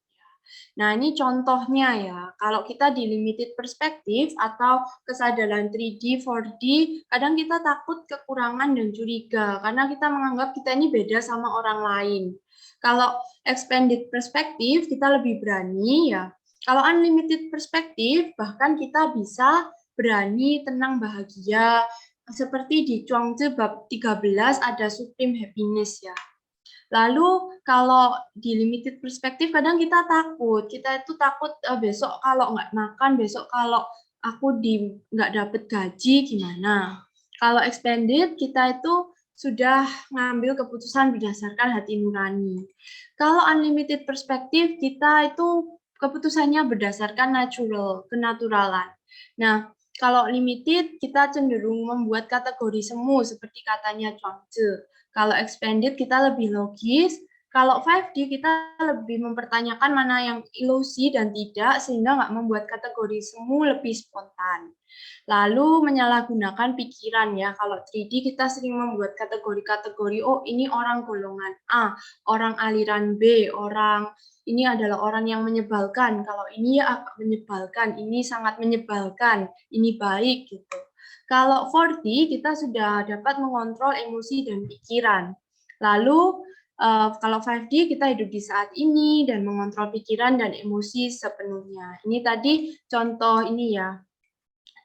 Nah, ini contohnya ya, kalau kita di limited perspektif atau kesadaran 3D, 4D, kadang kita takut kekurangan dan curiga, karena kita menganggap kita ini beda sama orang lain. Kalau expanded perspektif, kita lebih berani ya. Kalau unlimited perspektif, bahkan kita bisa berani, tenang, bahagia. Seperti di Chuangzi bab 13 ada supreme happiness ya. Lalu kalau di limited perspektif kadang kita takut. Kita itu takut besok kalau nggak makan, besok kalau aku nggak dapet gaji gimana. Kalau expanded kita itu sudah ngambil keputusan berdasarkan hati nurani. Kalau unlimited perspektif kita itu keputusannya berdasarkan kenaturalan. Nah, kalau limited kita cenderung membuat kategori semu seperti katanya Chuangzi. Kalau expanded kita lebih logis, kalau 5D kita lebih mempertanyakan mana yang ilusi dan tidak, sehingga nggak membuat kategori semu, lebih spontan. Lalu menyalahgunakan pikiran ya, kalau 3D kita sering membuat kategori-kategori, oh ini orang golongan A, orang aliran B, ini adalah orang yang menyebalkan, kalau ini ya agak menyebalkan, ini sangat menyebalkan, ini baik gitu. Kalau 4D, kita sudah dapat mengontrol emosi dan pikiran. Lalu, kalau 5D, kita hidup di saat ini dan mengontrol pikiran dan emosi sepenuhnya. Ini tadi contoh ini ya,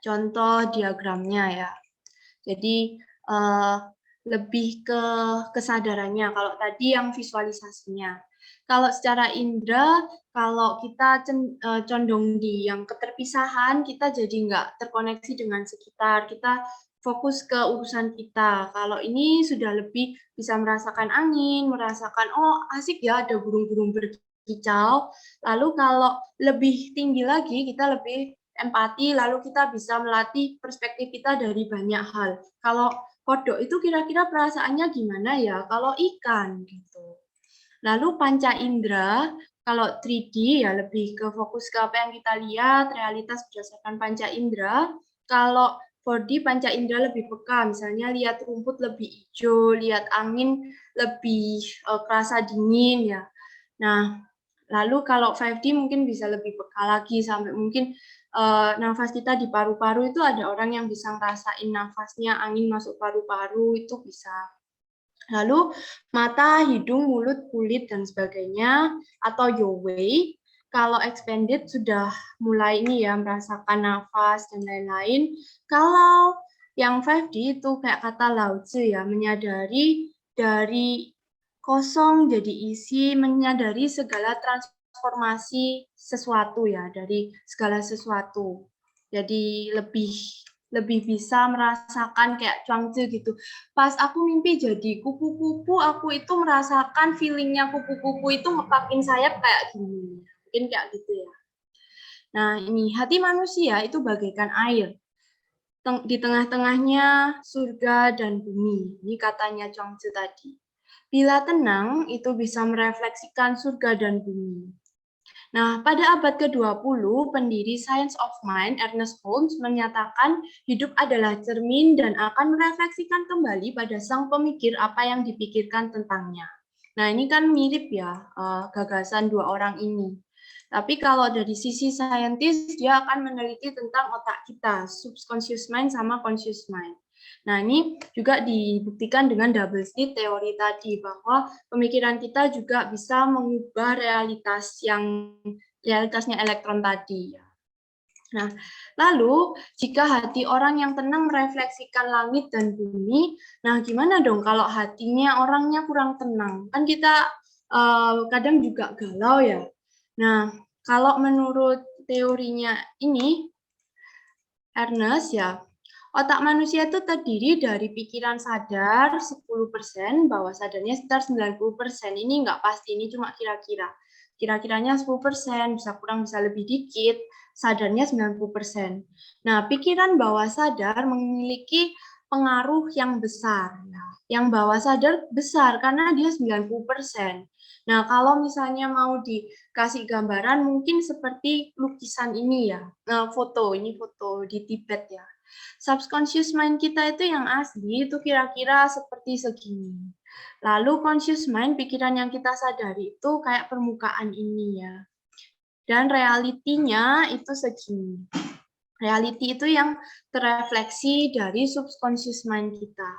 contoh diagramnya ya. Jadi, lebih ke kesadarannya. Kalau tadi yang visualisasinya. Kalau secara indera, kalau kita condong di yang keterpisahan, kita jadi nggak terkoneksi dengan sekitar, kita fokus ke urusan kita. Kalau ini sudah lebih bisa merasakan angin, merasakan, oh asik ya ada burung-burung berkicau. Lalu kalau lebih tinggi lagi, kita lebih empati, lalu kita bisa melatih perspektif kita dari banyak hal. Kalau kodok itu kira-kira perasaannya gimana ya? Kalau ikan gitu. Lalu panca indera, kalau 3D ya lebih ke fokus ke apa yang kita lihat, realitas berdasarkan panca indera. Kalau 4D panca indera lebih peka, misalnya lihat rumput lebih hijau, lihat angin lebih kerasa dingin ya. Nah, lalu kalau 5D mungkin bisa lebih peka lagi sampai mungkin nafas kita di paru-paru itu ada orang yang bisa ngerasain nafasnya, angin masuk paru-paru itu bisa. Lalu mata, hidung, mulut, kulit, dan sebagainya, atau your way. Kalau expanded sudah mulai ini ya, merasakan nafas dan lain-lain. Kalau yang 5D itu kayak kata Lao Tzu ya, menyadari dari kosong jadi isi, menyadari segala transformasi sesuatu ya, dari segala sesuatu. Jadi lebih bisa merasakan kayak Chuangzi gitu. Pas aku mimpi jadi kupu-kupu, aku itu merasakan feelingnya kupu-kupu itu ngepakin sayap kayak gini. Mungkin kayak gitu ya. Nah, ini hati manusia itu bagaikan air. di tengah-tengahnya surga dan bumi. Ini katanya Chuang-Tzu tadi. Bila tenang, itu bisa merefleksikan surga dan bumi. Nah, pada abad ke-20, pendiri Science of Mind, Ernest Holmes, menyatakan hidup adalah cermin dan akan merefleksikan kembali pada sang pemikir apa yang dipikirkan tentangnya. Nah, ini kan mirip ya gagasan dua orang ini. Tapi kalau dari sisi saintis, dia akan meneliti tentang otak kita, subconscious mind sama conscious mind. Nah, ini juga dibuktikan dengan double slit teori tadi, bahwa pemikiran kita juga bisa mengubah realitasnya elektron tadi. Nah, lalu jika hati orang yang tenang merefleksikan langit dan bumi, nah gimana dong kalau hatinya orangnya kurang tenang? Kan kita kadang juga galau ya. Nah, kalau menurut teorinya ini, Ernest ya, otak manusia itu terdiri dari pikiran sadar 10%, bawah sadarnya sekitar 90%. Ini nggak pasti, ini cuma kira-kira. Kira-kiranya 10%, bisa kurang, bisa lebih dikit, sadarnya 90%. Nah, pikiran bawah sadar memiliki pengaruh yang besar. Nah, yang bawah sadar besar karena dia 90%. Nah, kalau misalnya mau dikasih gambaran, mungkin seperti lukisan ini ya, ini foto di Tibet ya. Subconscious mind kita itu yang asli itu kira-kira seperti segini. Lalu conscious mind, pikiran yang kita sadari itu kayak permukaan ini ya. Dan realitinya itu segini. Reality itu yang terefleksi dari subconscious mind kita.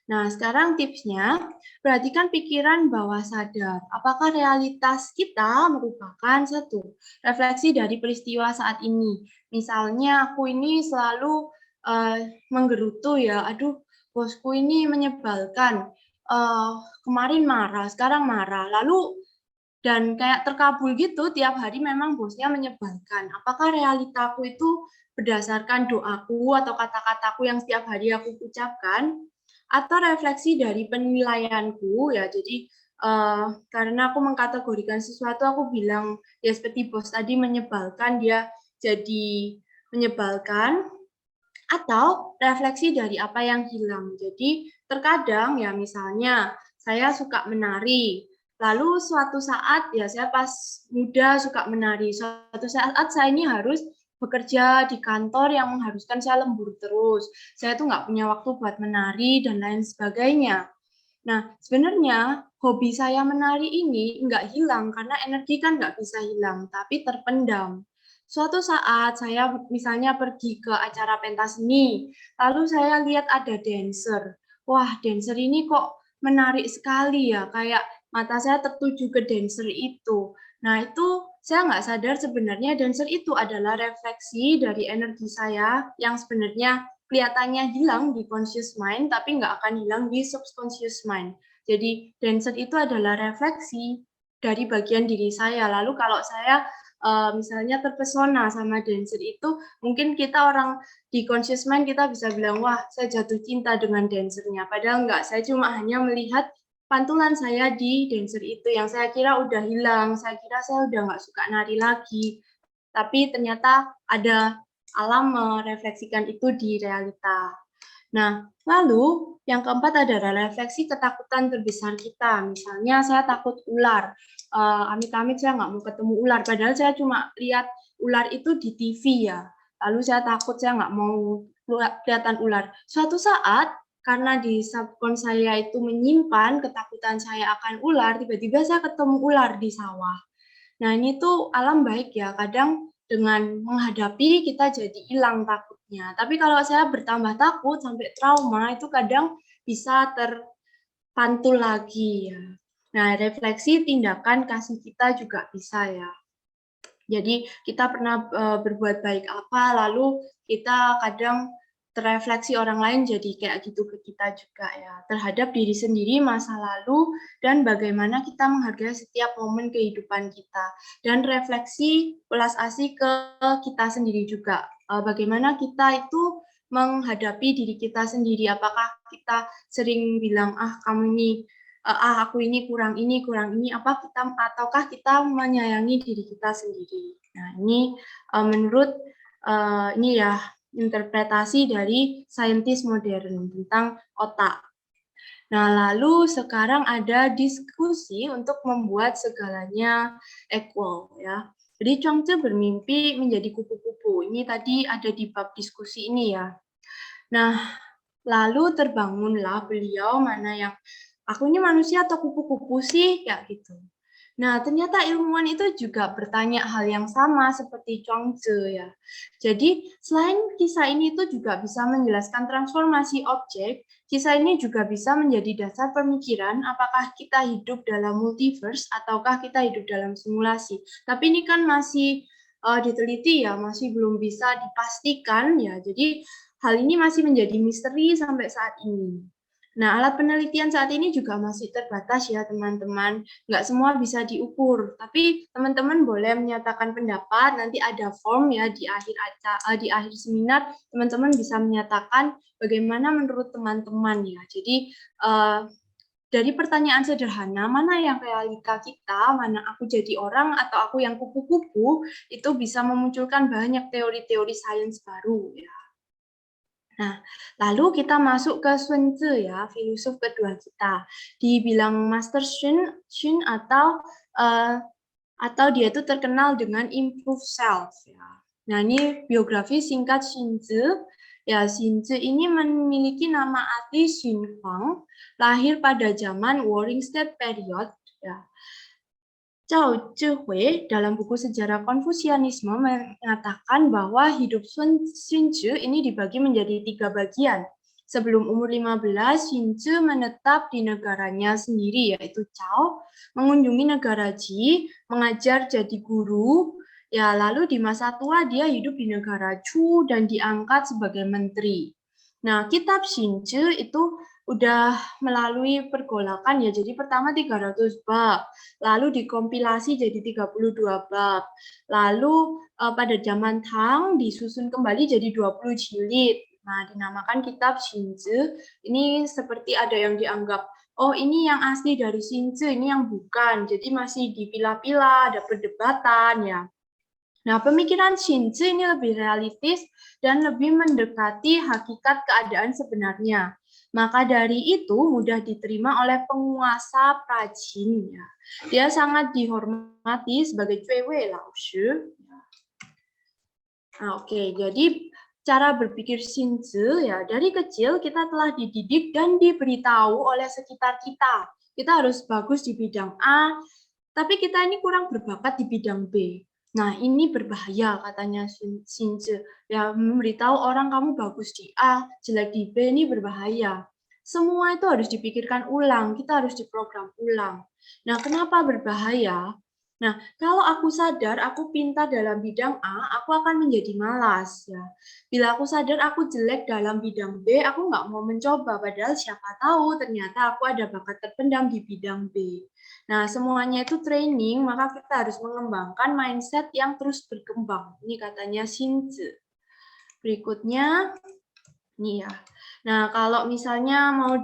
Nah, sekarang tipsnya, perhatikan pikiran bawah sadar. Apakah realitas kita merupakan satu refleksi dari peristiwa saat ini? Misalnya, aku ini selalu menggerutu ya, aduh, bosku ini menyebalkan. Kemarin marah, sekarang marah. Lalu, dan kayak terkabul gitu, tiap hari memang bosnya menyebalkan. Apakah realitaku itu berdasarkan doaku atau kata-kataku yang setiap hari aku ucapkan? Atau refleksi dari penilaianku ya, jadi karena aku mengkategorikan sesuatu, aku bilang ya seperti bos tadi menyebalkan, dia jadi menyebalkan. Atau refleksi dari apa yang hilang. Jadi terkadang ya misalnya saya suka menari, lalu suatu saat ya saya pas muda suka menari, suatu saat saya ini harus bekerja di kantor yang mengharuskan saya lembur terus. Saya tuh nggak punya waktu buat menari dan lain sebagainya. Nah, sebenarnya hobi saya menari ini nggak hilang karena energi kan nggak bisa hilang, tapi terpendam. Suatu saat saya misalnya pergi ke acara pentas seni, lalu saya lihat ada dancer. Wah, dancer ini kok menarik sekali ya, kayak mata saya tertuju ke dancer itu. Nah, itu saya nggak sadar sebenarnya dancer itu adalah refleksi dari energi saya yang sebenarnya kelihatannya hilang di conscious mind, tapi nggak akan hilang di subconscious mind. Jadi, dancer itu adalah refleksi dari bagian diri saya. Lalu kalau saya misalnya terpesona sama dancer itu, mungkin kita orang di conscious mind kita bisa bilang, wah saya jatuh cinta dengan dancernya. Padahal enggak, saya cuma hanya melihat pantulan saya di dancer itu yang saya kira udah hilang, saya kira saya udah nggak suka nari lagi. Tapi ternyata ada alam merefleksikan itu di realita. Nah, lalu yang keempat adalah refleksi ketakutan terbesar kita. Misalnya saya takut ular. Amit-amit saya nggak mau ketemu ular, padahal saya cuma lihat ular itu di TV ya. Lalu saya takut, saya nggak mau kelihatan ular. Suatu saat, karena di subcon saya itu menyimpan ketakutan saya akan ular, tiba-tiba saya ketemu ular di sawah. Nah, ini tuh alam baik ya, kadang dengan menghadapi kita jadi hilang takutnya. Tapi kalau saya bertambah takut sampai trauma, itu kadang bisa terpantul lagi ya. Nah, refleksi tindakan kasih kita juga bisa ya. Jadi kita pernah berbuat baik apa, lalu kita kadang terefleksi orang lain jadi kayak gitu ke kita juga ya. Terhadap diri sendiri, masa lalu, dan bagaimana kita menghargai setiap momen kehidupan kita. Dan refleksi ulas asih ke kita sendiri juga. Bagaimana kita itu menghadapi diri kita sendiri. Apakah kita sering bilang, kamu ini aku ini kurang ini, ataukah kita menyayangi diri kita sendiri. Nah, ini menurut ini ya interpretasi dari saintis modern tentang otak. Nah, lalu sekarang ada diskusi untuk membuat segalanya equal, ya. Jadi Chuang-Tzu bermimpi menjadi kupu-kupu. Ini tadi ada di bab diskusi ini ya. Nah, lalu terbangunlah beliau, mana yang aku ini manusia atau kupu-kupu sih, ya gitu. Nah, ternyata ilmuwan itu juga bertanya hal yang sama seperti Chuang-Tzu ya. Jadi, selain kisah ini itu juga bisa menjelaskan transformasi objek, kisah ini juga bisa menjadi dasar pemikiran apakah kita hidup dalam multiverse ataukah kita hidup dalam simulasi. Tapi ini kan masih diteliti ya, masih belum bisa dipastikan ya. Jadi, hal ini masih menjadi misteri sampai saat ini. Nah, alat penelitian saat ini juga masih terbatas ya, teman-teman. Nggak semua bisa diukur, tapi teman-teman boleh menyatakan pendapat. Nanti ada form ya di akhir seminar, teman-teman bisa menyatakan bagaimana menurut teman-teman ya. Jadi dari pertanyaan sederhana, mana yang realita kita, mana aku jadi orang atau aku yang kupu-kupu, itu bisa memunculkan banyak teori-teori sains baru ya. Nah, lalu kita masuk ke Sun Tzu ya, filosof kedua kita. Dibilang Master Sun atau dia itu terkenal dengan improve self ya. Nah, ini biografi singkat Sun Tzu. Ya, Sun Tzu ini memiliki nama asli Sun Huang, lahir pada zaman Warring States period ya. Zhao Zhihui dalam buku sejarah Konfusianisme mengatakan bahwa hidup Sun Tzu ini dibagi menjadi 3 bagian. Sebelum umur 15, Sun Tzu menetap di negaranya sendiri, yaitu Zhao, mengunjungi negara Ji, mengajar jadi guru, ya lalu di masa tua dia hidup di negara Chu dan diangkat sebagai menteri. Nah, kitab Sun Tzu itu udah melalui pergolakan ya, jadi pertama 300 bab, lalu dikompilasi jadi 32 bab, lalu pada zaman Tang disusun kembali jadi 20 jilid. Nah, dinamakan kitab Sun Tzu. Ini seperti ada yang dianggap, oh ini yang asli dari Sun Tzu, ini yang bukan, jadi masih dipilah-pilah, ada perdebatan ya. Nah, pemikiran Sun Tzu ini lebih realistis dan lebih mendekati hakikat keadaan sebenarnya. Maka dari itu mudah diterima oleh penguasa prajin. Ya. Dia sangat dihormati sebagai Cui Wei Lao Shi. Nah, oke, jadi cara berpikir Sun Tzu ya dari kecil kita telah dididik dan diberitahu oleh sekitar kita. Kita harus bagus di bidang A, tapi kita ini kurang berbakat di bidang B. Nah, ini berbahaya katanya Sun Tzu. Ya, memberitahu orang kamu bagus di A, jelek di B ini berbahaya. Semua itu harus dipikirkan ulang, kita harus diprogram ulang. Nah, kenapa berbahaya? Nah, kalau aku sadar aku pintar dalam bidang A, aku akan menjadi malas ya. Bila aku sadar aku jelek dalam bidang B, aku nggak mau mencoba. Padahal siapa tahu ternyata aku ada bakat terpendam di bidang B. Nah, semuanya itu training, maka kita harus mengembangkan mindset yang terus berkembang. Ini katanya Sun Tzu. Berikutnya, nih ya. Nah, kalau misalnya mau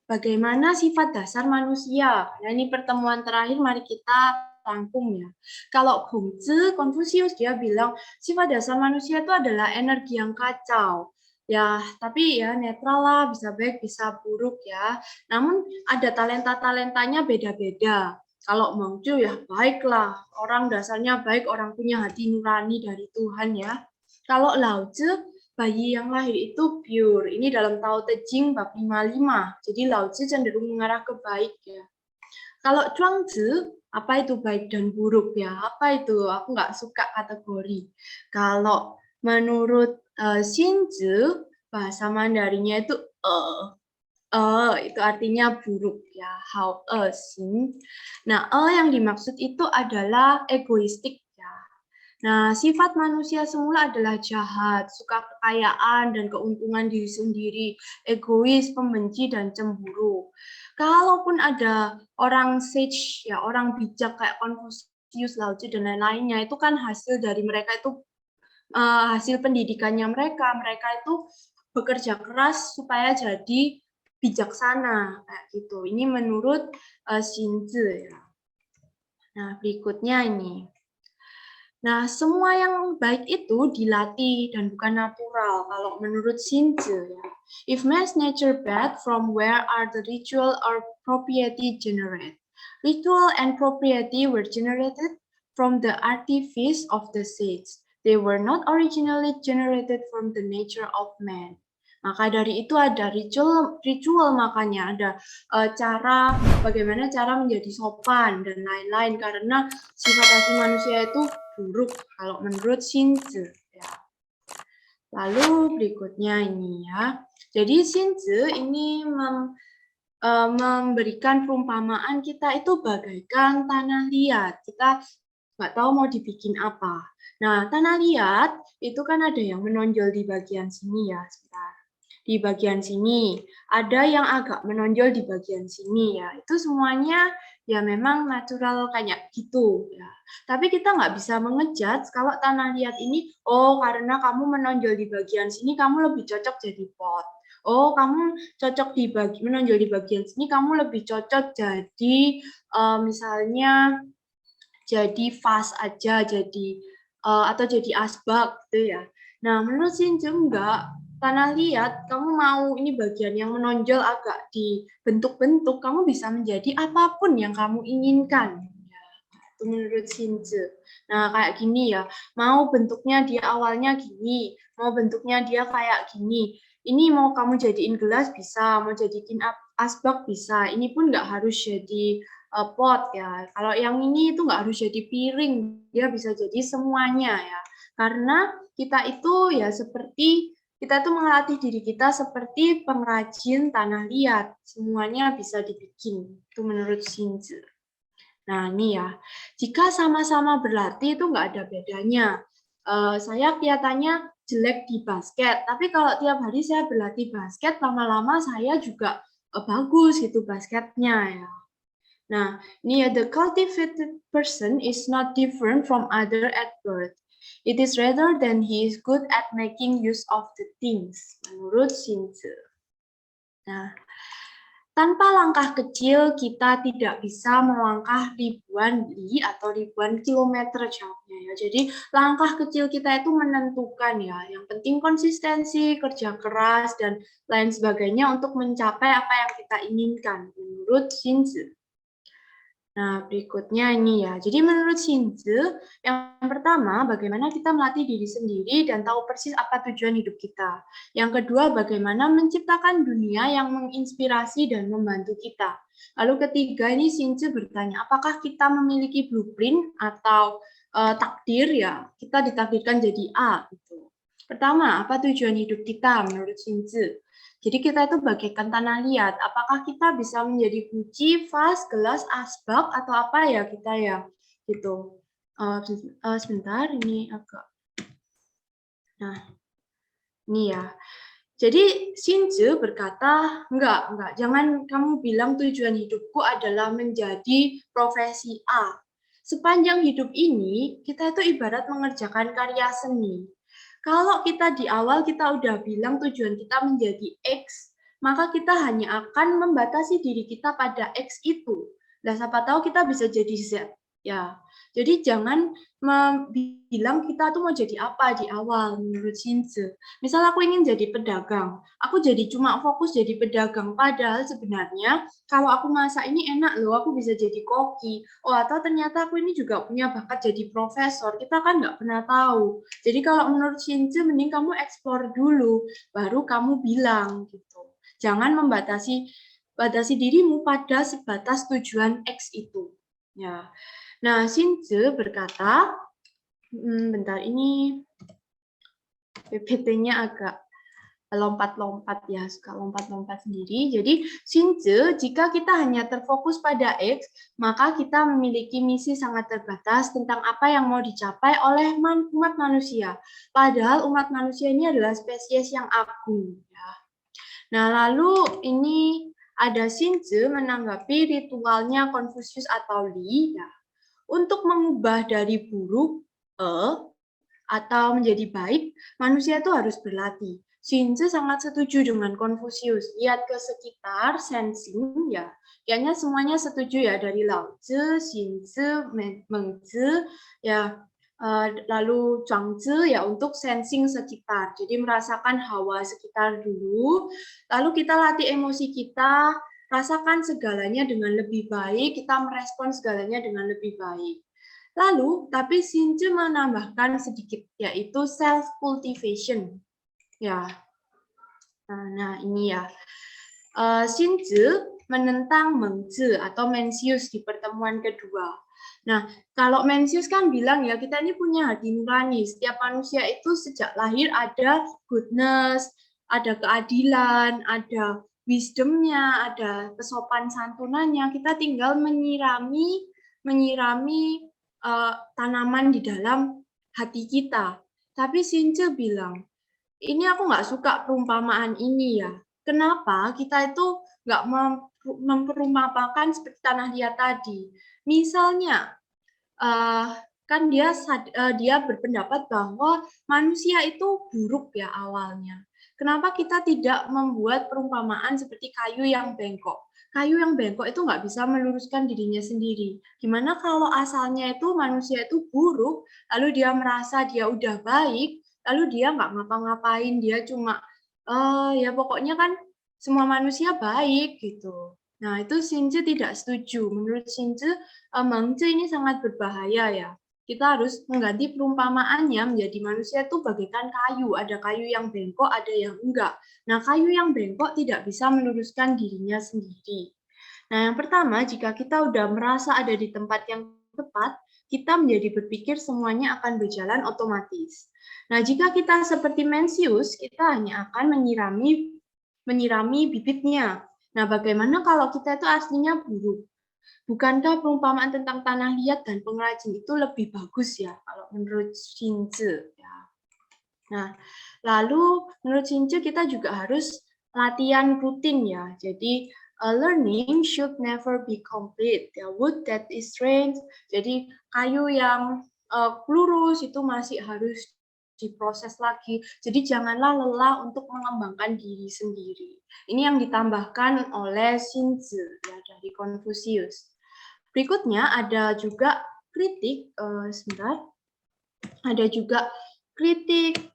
bagaimana sifat dasar manusia. Nah, ini pertemuan terakhir, mari kita rangkum ya. Kalau Kongzi, Konfusius, dia bilang sifat dasar manusia itu adalah energi yang kacau. Ya, tapi ya netral lah, bisa baik, bisa buruk ya. Namun ada talenta-talentanya beda-beda. Kalau Mongju ya baiklah, orang dasarnya baik, orang punya hati nurani dari Tuhan ya. Kalau Lao Tzu, bayi yang lahir itu pure. Ini dalam Tao Te Ching bab 55. Jadi Lao Tzu cenderung mengarah ke baik ya. Kalau Chuang Tzu, apa itu baik dan buruk ya? Apa itu? Aku nggak suka kategori. Kalau menurut Xin Tzu, bahasa Mandarinnya itu itu artinya buruk ya. How Xin. Nah, yang dimaksud itu adalah egoistik. Nah, sifat manusia semula adalah jahat, suka kekayaan dan keuntungan diri sendiri, egois, pembenci, dan cemburu. Kalaupun ada orang sage, ya orang bijak kayak Confucius, Lao Tzu, dan lain-lainnya, itu kan hasil dari mereka itu, hasil pendidikannya mereka. Mereka itu bekerja keras supaya jadi bijaksana, kayak gitu. Ini menurut Sun Tzu ya. Nah, berikutnya ini. Nah, semua yang baik itu dilatih dan bukan natural kalau menurut Xinzi ya. If man's nature bad, from where are the ritual or propriety generated? Ritual and propriety were generated from the artifice of the sages. They were not originally generated from the nature of man. Maka dari itu ada ritual makanya ada cara bagaimana cara menjadi sopan dan lain-lain karena sifat asli manusia itu buruk kalau menurut Xinzi. Ya. Lalu berikutnya ini ya. Jadi Xinzi ini memberikan perumpamaan kita itu bagaikan tanah liat. Kita nggak tahu mau dibikin apa. Nah, tanah liat itu kan ada yang menonjol di bagian sini ya. Sebentar. Di bagian sini, ada yang agak menonjol di bagian sini ya. Itu semuanya ya memang natural kayak gitu ya. Tapi kita nggak bisa mengejudge kalau tanah liat ini, oh karena kamu menonjol di bagian sini, kamu lebih cocok jadi pot. Oh, kamu cocok menonjol di bagian sini, kamu lebih cocok jadi misalnya jadi vas aja, jadi atau jadi asbak gitu ya. Nah, menurut Xinzi enggak. Tanah liat, kamu mau ini bagian yang menonjol agak dibentuk-bentuk, kamu bisa menjadi apapun yang kamu inginkan. Itu menurut Xinzi. Nah, kayak gini ya, mau bentuknya dia awalnya gini, mau bentuknya dia kayak gini. Ini mau kamu jadiin gelas bisa, mau jadiin asbak bisa. Ini pun nggak harus jadi pot ya. Kalau yang ini itu nggak harus jadi piring, dia bisa jadi semuanya ya. Karena kita itu ya seperti kita tuh melatih diri kita seperti pengrajin tanah liat. Semuanya bisa dibikin. Itu menurut Xinzi. Nah, ini ya. Jika sama-sama berlatih itu nggak ada bedanya. Saya kelihatannya jelek di basket, tapi kalau tiap hari saya berlatih basket, lama-lama saya juga bagus gitu basketnya ya. Nah, ini ya, the cultivated person is not different from other at birth. It is rather than he is good at making use of the things, menurut Xinzi. Nah, tanpa langkah kecil, kita tidak bisa melangkah ribuan li atau ribuan kilometer jauhnya ya. Jadi langkah kecil kita itu menentukan ya. Yang penting konsistensi, kerja keras, dan lain sebagainya untuk mencapai apa yang kita inginkan, menurut Xinzi. Nah, berikutnya ini ya. Jadi menurut Xinzi, yang pertama, bagaimana kita melatih diri sendiri dan tahu persis apa tujuan hidup kita. Yang kedua, bagaimana menciptakan dunia yang menginspirasi dan membantu kita. Lalu ketiga, ini Xinzi bertanya, apakah kita memiliki blueprint atau takdir ya? Kita ditakdirkan jadi A. Gitu. Pertama, apa tujuan hidup kita menurut Xinzi? Jadi kita itu bagaikan tanah liat. Apakah kita bisa menjadi guci, vas, gelas, asbak, atau apa ya kita ya? Gitu. Sebentar, ini agak. Nah, ini ya. Jadi Xinzi berkata, enggak, jangan kamu bilang tujuan hidupku adalah menjadi profesi A. Sepanjang hidup ini, kita itu ibarat mengerjakan karya seni. Kalau kita di awal kita udah bilang tujuan kita menjadi X, maka kita hanya akan membatasi diri kita pada X itu. Nah, siapa tahu kita bisa jadi Z. Ya, jadi jangan bilang kita tuh mau jadi apa di awal menurut Xinzi. Misal aku ingin jadi pedagang, aku jadi cuma fokus jadi pedagang. Padahal sebenarnya kalau aku masak ini enak loh, aku bisa jadi koki. Oh, atau ternyata aku ini juga punya bakat jadi profesor. Kita kan nggak pernah tahu. Jadi kalau menurut Xinzi, mending kamu eksplor dulu, baru kamu bilang gitu. Jangan batasi dirimu pada sebatas tujuan X itu. Ya. Nah, Xinzi berkata, bentar ini PPT-nya agak lompat-lompat ya, suka lompat-lompat sendiri. Jadi Xinzi, jika kita hanya terfokus pada X, maka kita memiliki misi sangat terbatas tentang apa yang mau dicapai oleh umat manusia. Padahal umat manusia ini adalah spesies yang agung. Ya. Nah, lalu ini ada Xinzi menanggapi ritualnya Konfusius atau Li. Ya. Untuk mengubah dari buruk atau menjadi baik, manusia itu harus berlatih. Xinzi sangat setuju dengan Konfusius. Lihat ke sekitar, sensing ya. Kayaknya semuanya setuju ya dari Lao Tzu, Xinzi, Mengzi ya. Lalu Zhuangzi ya untuk sensing sekitar, jadi merasakan hawa sekitar dulu. Lalu kita latih emosi kita, rasakan segalanya dengan lebih baik, kita merespon segalanya dengan lebih baik. Lalu, tapi Xinzhi menambahkan sedikit, yaitu self cultivation. Ya, nah ini ya. Xinzhi menentang Mengzi atau Mencius di pertemuan kedua. Nah, kalau Mencius kan bilang ya, kita ini punya hati nurani. Setiap manusia itu sejak lahir ada goodness, ada keadilan, ada wisdomnya, ada kesopan santunannya. Kita tinggal menyirami tanaman di dalam hati kita. Tapi Xinzhi bilang, ini aku nggak suka perumpamaan ini ya. Kenapa kita itu nggak memperumpamakan seperti tanah liat tadi? Misalnya, kan dia berpendapat bahwa manusia itu buruk ya awalnya. Kenapa kita tidak membuat perumpamaan seperti kayu yang bengkok? Kayu yang bengkok itu nggak bisa meluruskan dirinya sendiri. Gimana kalau asalnya itu manusia itu buruk, lalu dia merasa dia udah baik, lalu dia nggak ngapa-ngapain, dia cuma ya pokoknya kan semua manusia baik gitu. Nah itu Xinzhi tidak setuju. Menurut Xinzhi, Mengzi ini sangat berbahaya ya. Kita harus mengganti perumpamaannya menjadi manusia itu bagaikan kayu. Ada kayu yang bengkok, ada yang enggak. Nah kayu yang bengkok tidak bisa meluruskan dirinya sendiri. Nah yang pertama, jika kita udah merasa ada di tempat yang tepat, kita menjadi berpikir semuanya akan berjalan otomatis. Nah, jika kita seperti Mencius, kita hanya akan menyirami bibitnya. Nah, bagaimana kalau kita itu aslinya buruk? Bukankah perumpamaan tentang tanah liat dan pengrajin itu lebih bagus ya, kalau menurut Xinzhi? Ya. Nah, lalu menurut Xinzhi kita juga harus latihan rutin ya. Jadi, learning should never be complete. Ya, wood that is strained. Jadi, kayu yang lurus itu masih harus diproses lagi. Jadi janganlah lelah untuk mengembangkan diri sendiri. Ini yang ditambahkan oleh Xinzhi ya, dari Confucius. Berikutnya ada juga kritik, ada juga kritik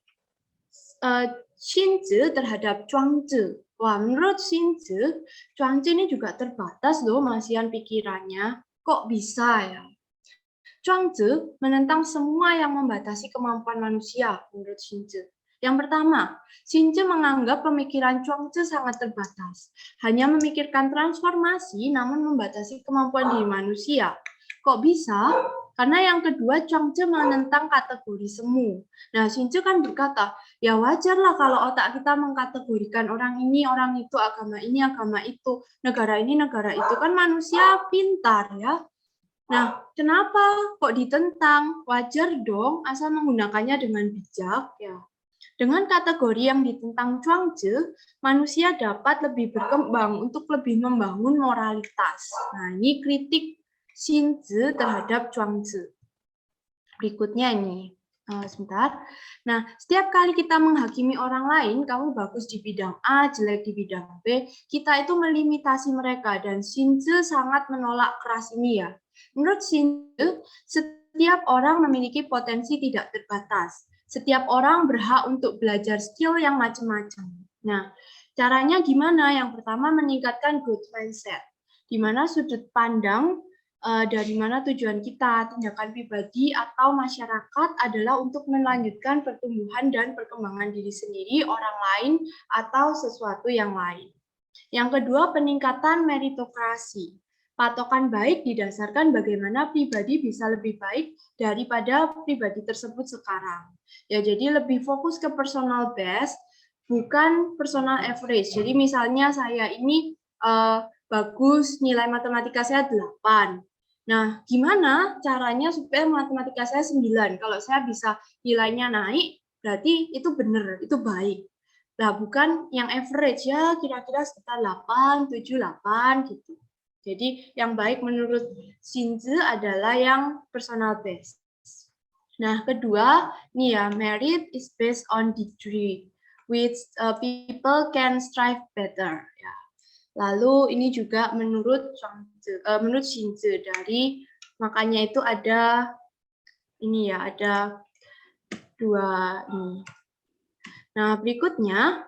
Xinzhi terhadap Zhuangzi. Wah, menurut Xinzhi, Zhuangzi ini juga terbatas loh masihan pikirannya. Kok bisa ya? Zhuangzi menentang semua yang membatasi kemampuan manusia, menurut Xinzhi. Yang pertama, Xinzhi menganggap pemikiran Zhuangzi sangat terbatas. Hanya memikirkan transformasi, namun membatasi kemampuan diri manusia. Kok bisa? Karena yang kedua, Zhuangzi menentang kategori semu. Nah, Xinzhi kan berkata, ya wajarlah kalau otak kita mengkategorikan orang ini, orang itu, agama ini, agama itu, negara ini, negara itu. Kan manusia pintar ya. Nah, kenapa kok ditentang? Wajar dong, asal menggunakannya dengan bijak ya. Dengan kategori yang ditentang Zhuangzi, manusia dapat lebih berkembang untuk lebih membangun moralitas. Nah, ini kritik Xinzhi terhadap Zhuangzi. Berikutnya ini, sebentar. Nah, setiap kali kita menghakimi orang lain, kamu bagus di bidang A, jelek di bidang B, kita itu melimitasi mereka, dan Xinzhi sangat menolak keras ini ya. Menurut Xinzhi, setiap orang memiliki potensi tidak terbatas. Setiap orang berhak untuk belajar skill yang macam-macam. Nah, caranya gimana? Yang pertama, meningkatkan growth mindset, di mana sudut pandang dari mana tujuan kita, tindakan pribadi atau masyarakat adalah untuk melanjutkan pertumbuhan dan perkembangan diri sendiri, orang lain, atau sesuatu yang lain. Yang kedua, peningkatan meritokrasi. Patokan baik didasarkan bagaimana pribadi bisa lebih baik daripada pribadi tersebut sekarang. Ya, jadi lebih fokus ke personal best, bukan personal average. Jadi misalnya saya ini bagus, nilai matematika saya 8. Nah, gimana caranya supaya matematika saya 9? Kalau saya bisa nilainya naik, berarti itu benar, itu baik. Nah, bukan yang average ya, kira-kira sekitar 8, 7, 8 gitu. Jadi yang baik menurut Xinzhi adalah yang personal best. Nah, kedua, nih ya, merit is based on degree, which people can strive better. Ya. Lalu ini juga menurut Xinzhi dari makanya itu ada ini ya, ada 2 ini. Nah, berikutnya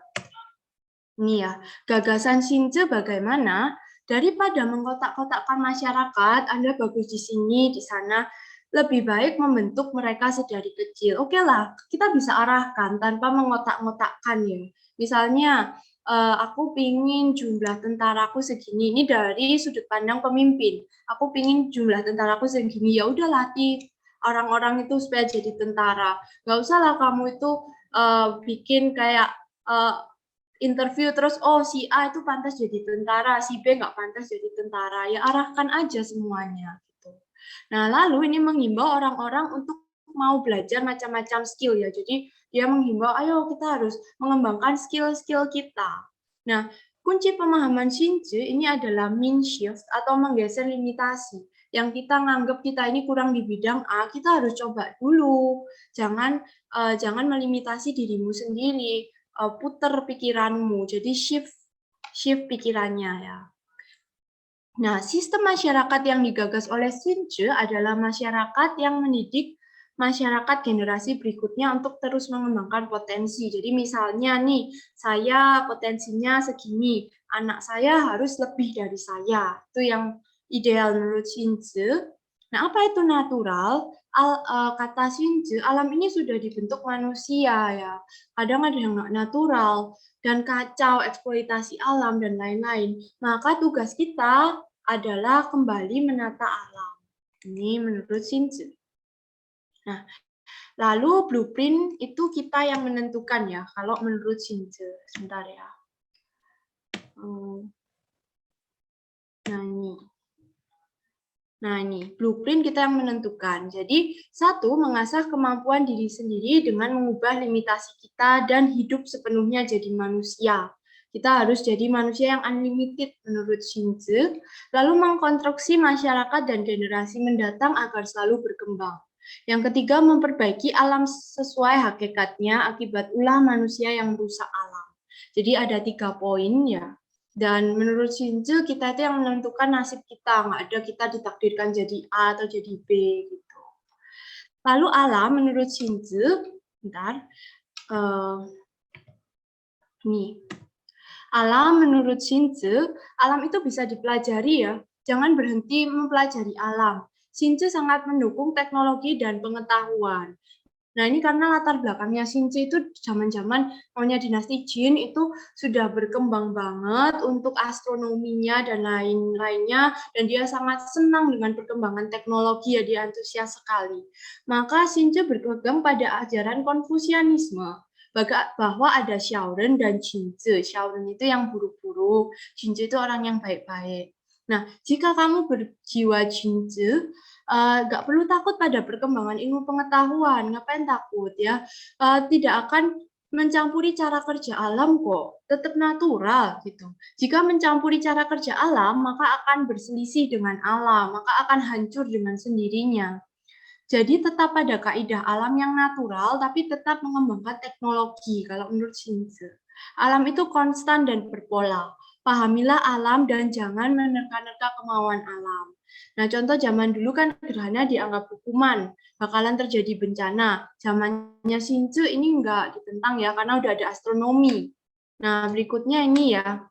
ini ya, gagasan Xinzhi bagaimana? Daripada mengkotak-kotakkan masyarakat, Anda bagus di sini, di sana, lebih baik membentuk mereka sedari kecil. Oke lah, kita bisa arahkan tanpa mengotak-ngotakkan ya. Misalnya, aku pingin jumlah tentaraku segini, ini dari sudut pandang pemimpin. Aku pingin jumlah tentaraku segini, ya udah latih orang-orang itu supaya jadi tentara. Nggak usah lah kamu itu bikin kayak interview terus, oh si A itu pantas jadi tentara, si B nggak pantas jadi tentara, ya arahkan aja semuanya. Gitu. Nah, lalu ini menghimbau orang-orang untuk mau belajar macam-macam skill ya. Jadi dia menghimbau, ayo kita harus mengembangkan skill-skill kita. Nah, kunci pemahaman Xinzhi ini adalah min shift atau menggeser limitasi. Yang kita nganggap kita ini kurang di bidang A, kita harus coba dulu. Jangan melimitasi dirimu sendiri. Putar pikiranmu, jadi shift pikirannya ya. Nah, sistem masyarakat yang digagas oleh Xinzhi adalah masyarakat yang mendidik masyarakat generasi berikutnya untuk terus mengembangkan potensi. Jadi misalnya nih, saya potensinya segini, anak saya harus lebih dari saya. Itu yang ideal menurut Xinzhi. Nah, apa itu natural? Kata Xinzhi, alam ini sudah dibentuk manusia ya. Kadang ada yang nggak natural dan kacau, eksploitasi alam dan lain-lain. Maka tugas kita adalah kembali menata alam. Ini menurut Xinzhi. Nah, lalu blueprint itu kita yang menentukan ya. Kalau menurut Xinzhi, sebentar ya. Nah, ini blueprint kita yang menentukan. Jadi, 1, mengasah kemampuan diri sendiri dengan mengubah limitasi kita dan hidup sepenuhnya jadi manusia. Kita harus jadi manusia yang unlimited menurut Xinzhi, lalu mengkonstruksi masyarakat dan generasi mendatang agar selalu berkembang. Yang ketiga, memperbaiki alam sesuai hakikatnya akibat ulah manusia yang merusak alam. Jadi ada 3 poin ya. Dan menurut Xinzhi, kita itu yang menentukan nasib kita. Nggak ada kita ditakdirkan jadi A atau jadi B. Gitu. Lalu alam menurut Xinzhi, bentar. Nih. Alam menurut Xinzhi, alam itu bisa dipelajari ya. Jangan berhenti mempelajari alam. Xinzhi sangat mendukung teknologi dan pengetahuan. Nah, ini karena latar belakangnya Xinzhi itu zaman-zaman maunya dinasti Jin itu sudah berkembang banget untuk astronominya dan lain-lainnya, dan dia sangat senang dengan perkembangan teknologi, ya dia antusias sekali. Maka Xinzhi berpegang pada ajaran Konfusianisme, bahwa ada Shaoren dan Xinzhi. Shaoren itu yang buruk-buruk, Xinzhi itu orang yang baik-baik. Nah, jika kamu berjiwa Xinzhi, nggak perlu takut pada perkembangan ilmu pengetahuan. Ngapain takut ya? Tidak akan mencampuri cara kerja alam kok, tetap natural gitu. Jika mencampuri cara kerja alam, maka akan berselisih dengan alam, maka akan hancur dengan sendirinya. Jadi tetap pada kaidah alam yang natural, tapi tetap mengembangkan teknologi. Kalau menurut Xinzhi, alam itu konstan dan berpola. Pahamilah alam dan jangan menerka-nerka kemauan alam. Nah, contoh zaman dulu kan gerhana dianggap hukuman, bakalan terjadi bencana. Zamannya Xinzhi ini enggak ditentang ya, karena udah ada astronomi. Nah, berikutnya ini ya,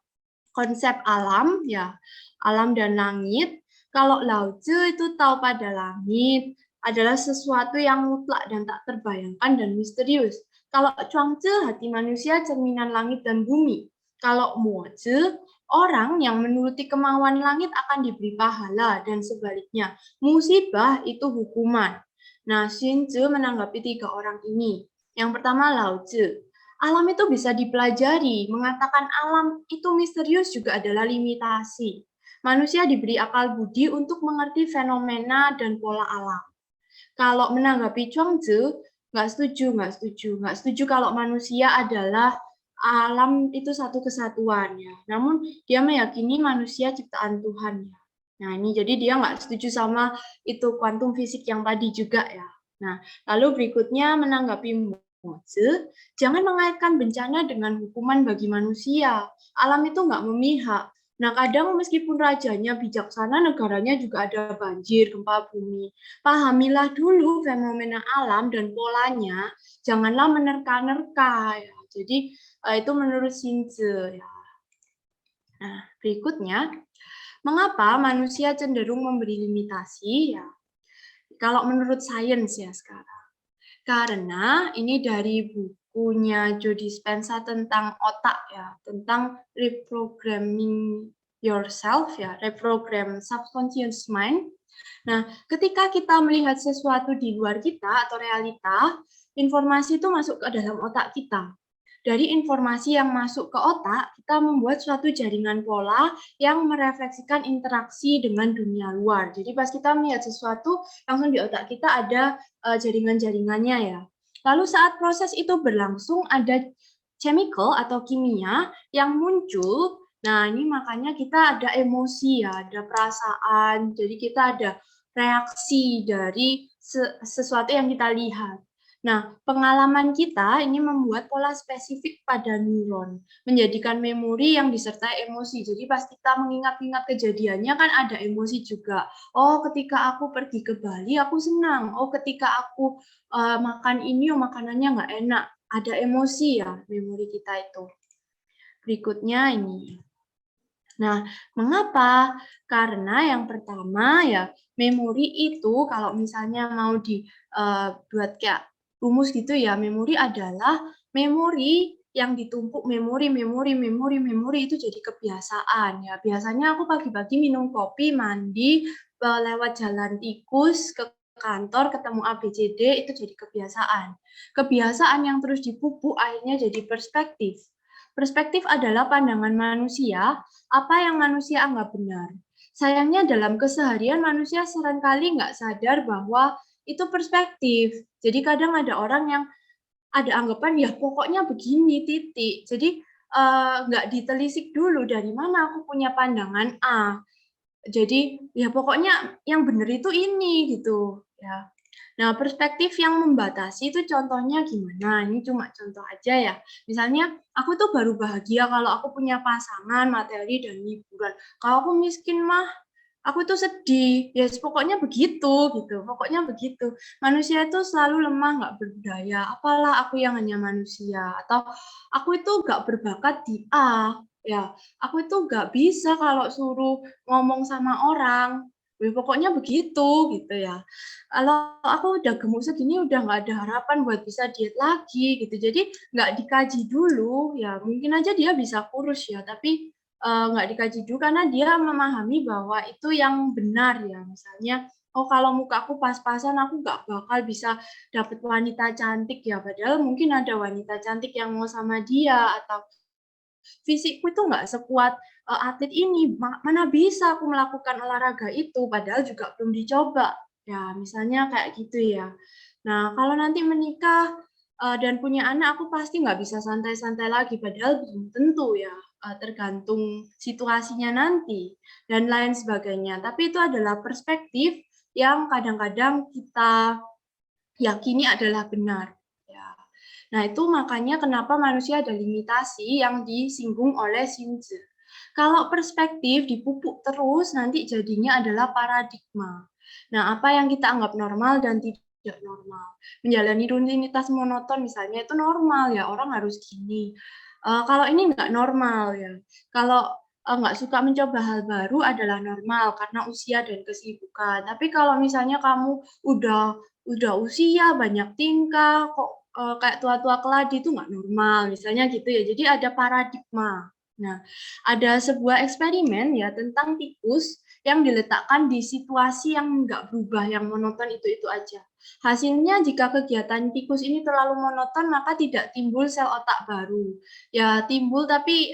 konsep alam ya, alam dan langit. Kalau Lao Tzu itu tahu pada langit adalah sesuatu yang mutlak dan tak terbayangkan dan misterius. Kalau Chuang Tzu, hati manusia cerminan langit dan bumi. Kalau Mo Tzu, orang yang menuruti kemauan langit akan diberi pahala, dan sebaliknya, musibah itu hukuman. Nah, Xinzhi menanggapi 3 orang ini. Yang pertama, Lao Tzu. Alam itu bisa dipelajari, mengatakan alam itu misterius juga adalah limitasi. Manusia diberi akal budi untuk mengerti fenomena dan pola alam. Kalau menanggapi Chuangzi, nggak setuju kalau manusia adalah alam itu satu kesatuan ya. Namun dia meyakini manusia ciptaan Tuhan ya. Nah ini jadi dia nggak setuju sama itu kuantum fisik yang tadi juga ya. Nah lalu berikutnya menanggapi Mozi, jangan mengaitkan bencana dengan hukuman bagi manusia. Alam itu nggak memihak. Nah, kadang meskipun rajanya bijaksana, negaranya juga ada banjir, gempa bumi. Pahamilah dulu fenomena alam dan polanya, janganlah menerka-nerka. Ya. Jadi, itu menurut Xinzi. Ya. Nah, berikutnya, mengapa manusia cenderung memberi limitasi? Ya, kalau menurut sains ya sekarang. Karena ini dari bukunya Joe Dispenza tentang otak ya, tentang reprogramming yourself ya, reprogram subconscious mind. Nah, ketika kita melihat sesuatu di luar kita atau realita, informasi itu masuk ke dalam otak kita. Dari informasi yang masuk ke otak, kita membuat suatu jaringan pola yang merefleksikan interaksi dengan dunia luar. Jadi pas kita melihat sesuatu, langsung di otak kita ada jaringan-jaringannya ya. Lalu saat proses itu berlangsung, ada chemical atau kimia yang muncul. Nah, ini makanya kita ada emosi ya, ada perasaan. Jadi kita ada reaksi dari sesuatu yang kita lihat. Nah, pengalaman kita ini membuat pola spesifik pada neuron, menjadikan memori yang disertai emosi. Jadi pas kita mengingat-ingat kejadiannya kan ada emosi juga. Oh, ketika aku pergi ke Bali, aku senang. Oh, ketika aku makan ini, oh makanannya nggak enak. Ada emosi ya, memori kita itu. Berikutnya ini. Nah, mengapa? Karena yang pertama ya, memori itu kalau misalnya mau dibuat kayak rumus gitu ya, memori adalah memori yang ditumpuk memori itu jadi kebiasaan ya. Biasanya aku pagi-pagi minum kopi, mandi, lewat jalan tikus ke kantor ketemu ABCD itu jadi kebiasaan. Kebiasaan yang terus dipupuk akhirnya jadi perspektif. Perspektif adalah pandangan manusia apa yang manusia anggap benar. Sayangnya dalam keseharian manusia seringkali nggak sadar bahwa itu perspektif. Jadi kadang ada orang yang ada anggapan ya pokoknya begini titik. Jadi nggak ditelisik dulu dari mana aku punya pandangan A. Jadi ya pokoknya yang benar itu ini gitu ya. Nah, perspektif yang membatasi itu contohnya gimana? Ini cuma contoh aja ya. Misalnya, aku tuh baru bahagia kalau aku punya pasangan, materi, dan hiburan. Kalau aku miskin mah, aku tuh sedih. Ya, yes, pokoknya begitu, gitu. Pokoknya begitu. Manusia itu selalu lemah, nggak berdaya. Apalah aku yang hanya manusia. Atau aku itu nggak berbakat di A. Ya, aku itu nggak bisa kalau suruh ngomong sama orang. Ya, pokoknya begitu, gitu ya. Kalau aku udah gemuk segini udah nggak ada harapan buat bisa diet lagi gitu. Jadi nggak dikaji dulu, ya mungkin aja dia bisa kurus ya, tapi nggak dikaji dulu karena dia memahami bahwa itu yang benar ya. Misalnya, oh kalau muka aku pas-pasan aku nggak bakal bisa dapet wanita cantik ya. Padahal mungkin ada wanita cantik yang mau sama dia atau fisikku itu nggak sekuat atlet ini, mana bisa aku melakukan olahraga itu, padahal juga belum dicoba. Ya, misalnya kayak gitu ya. Nah, kalau nanti menikah dan punya anak, aku pasti nggak bisa santai-santai lagi, padahal belum tentu ya, tergantung situasinya nanti, dan lain sebagainya. Tapi itu adalah perspektif yang kadang-kadang kita yakini adalah benar. Ya. Nah, itu makanya kenapa manusia ada limitasi yang disinggung oleh Xinzi. Kalau perspektif dipupuk terus, nanti jadinya adalah paradigma. Nah, apa yang kita anggap normal dan tidak normal. Menjalani rutinitas monoton misalnya itu normal ya, orang harus gini. Kalau ini nggak normal ya. Kalau nggak suka mencoba hal baru adalah normal karena usia dan kesibukan. Tapi kalau misalnya kamu udah usia, banyak tingkah, kok kayak tua-tua keladi itu nggak normal, misalnya gitu ya. Jadi ada paradigma. Nah, ada sebuah eksperimen ya tentang tikus yang diletakkan di situasi yang nggak berubah, yang monoton itu aja. Hasilnya jika kegiatan tikus ini terlalu monoton, maka tidak timbul sel otak baru. Ya timbul tapi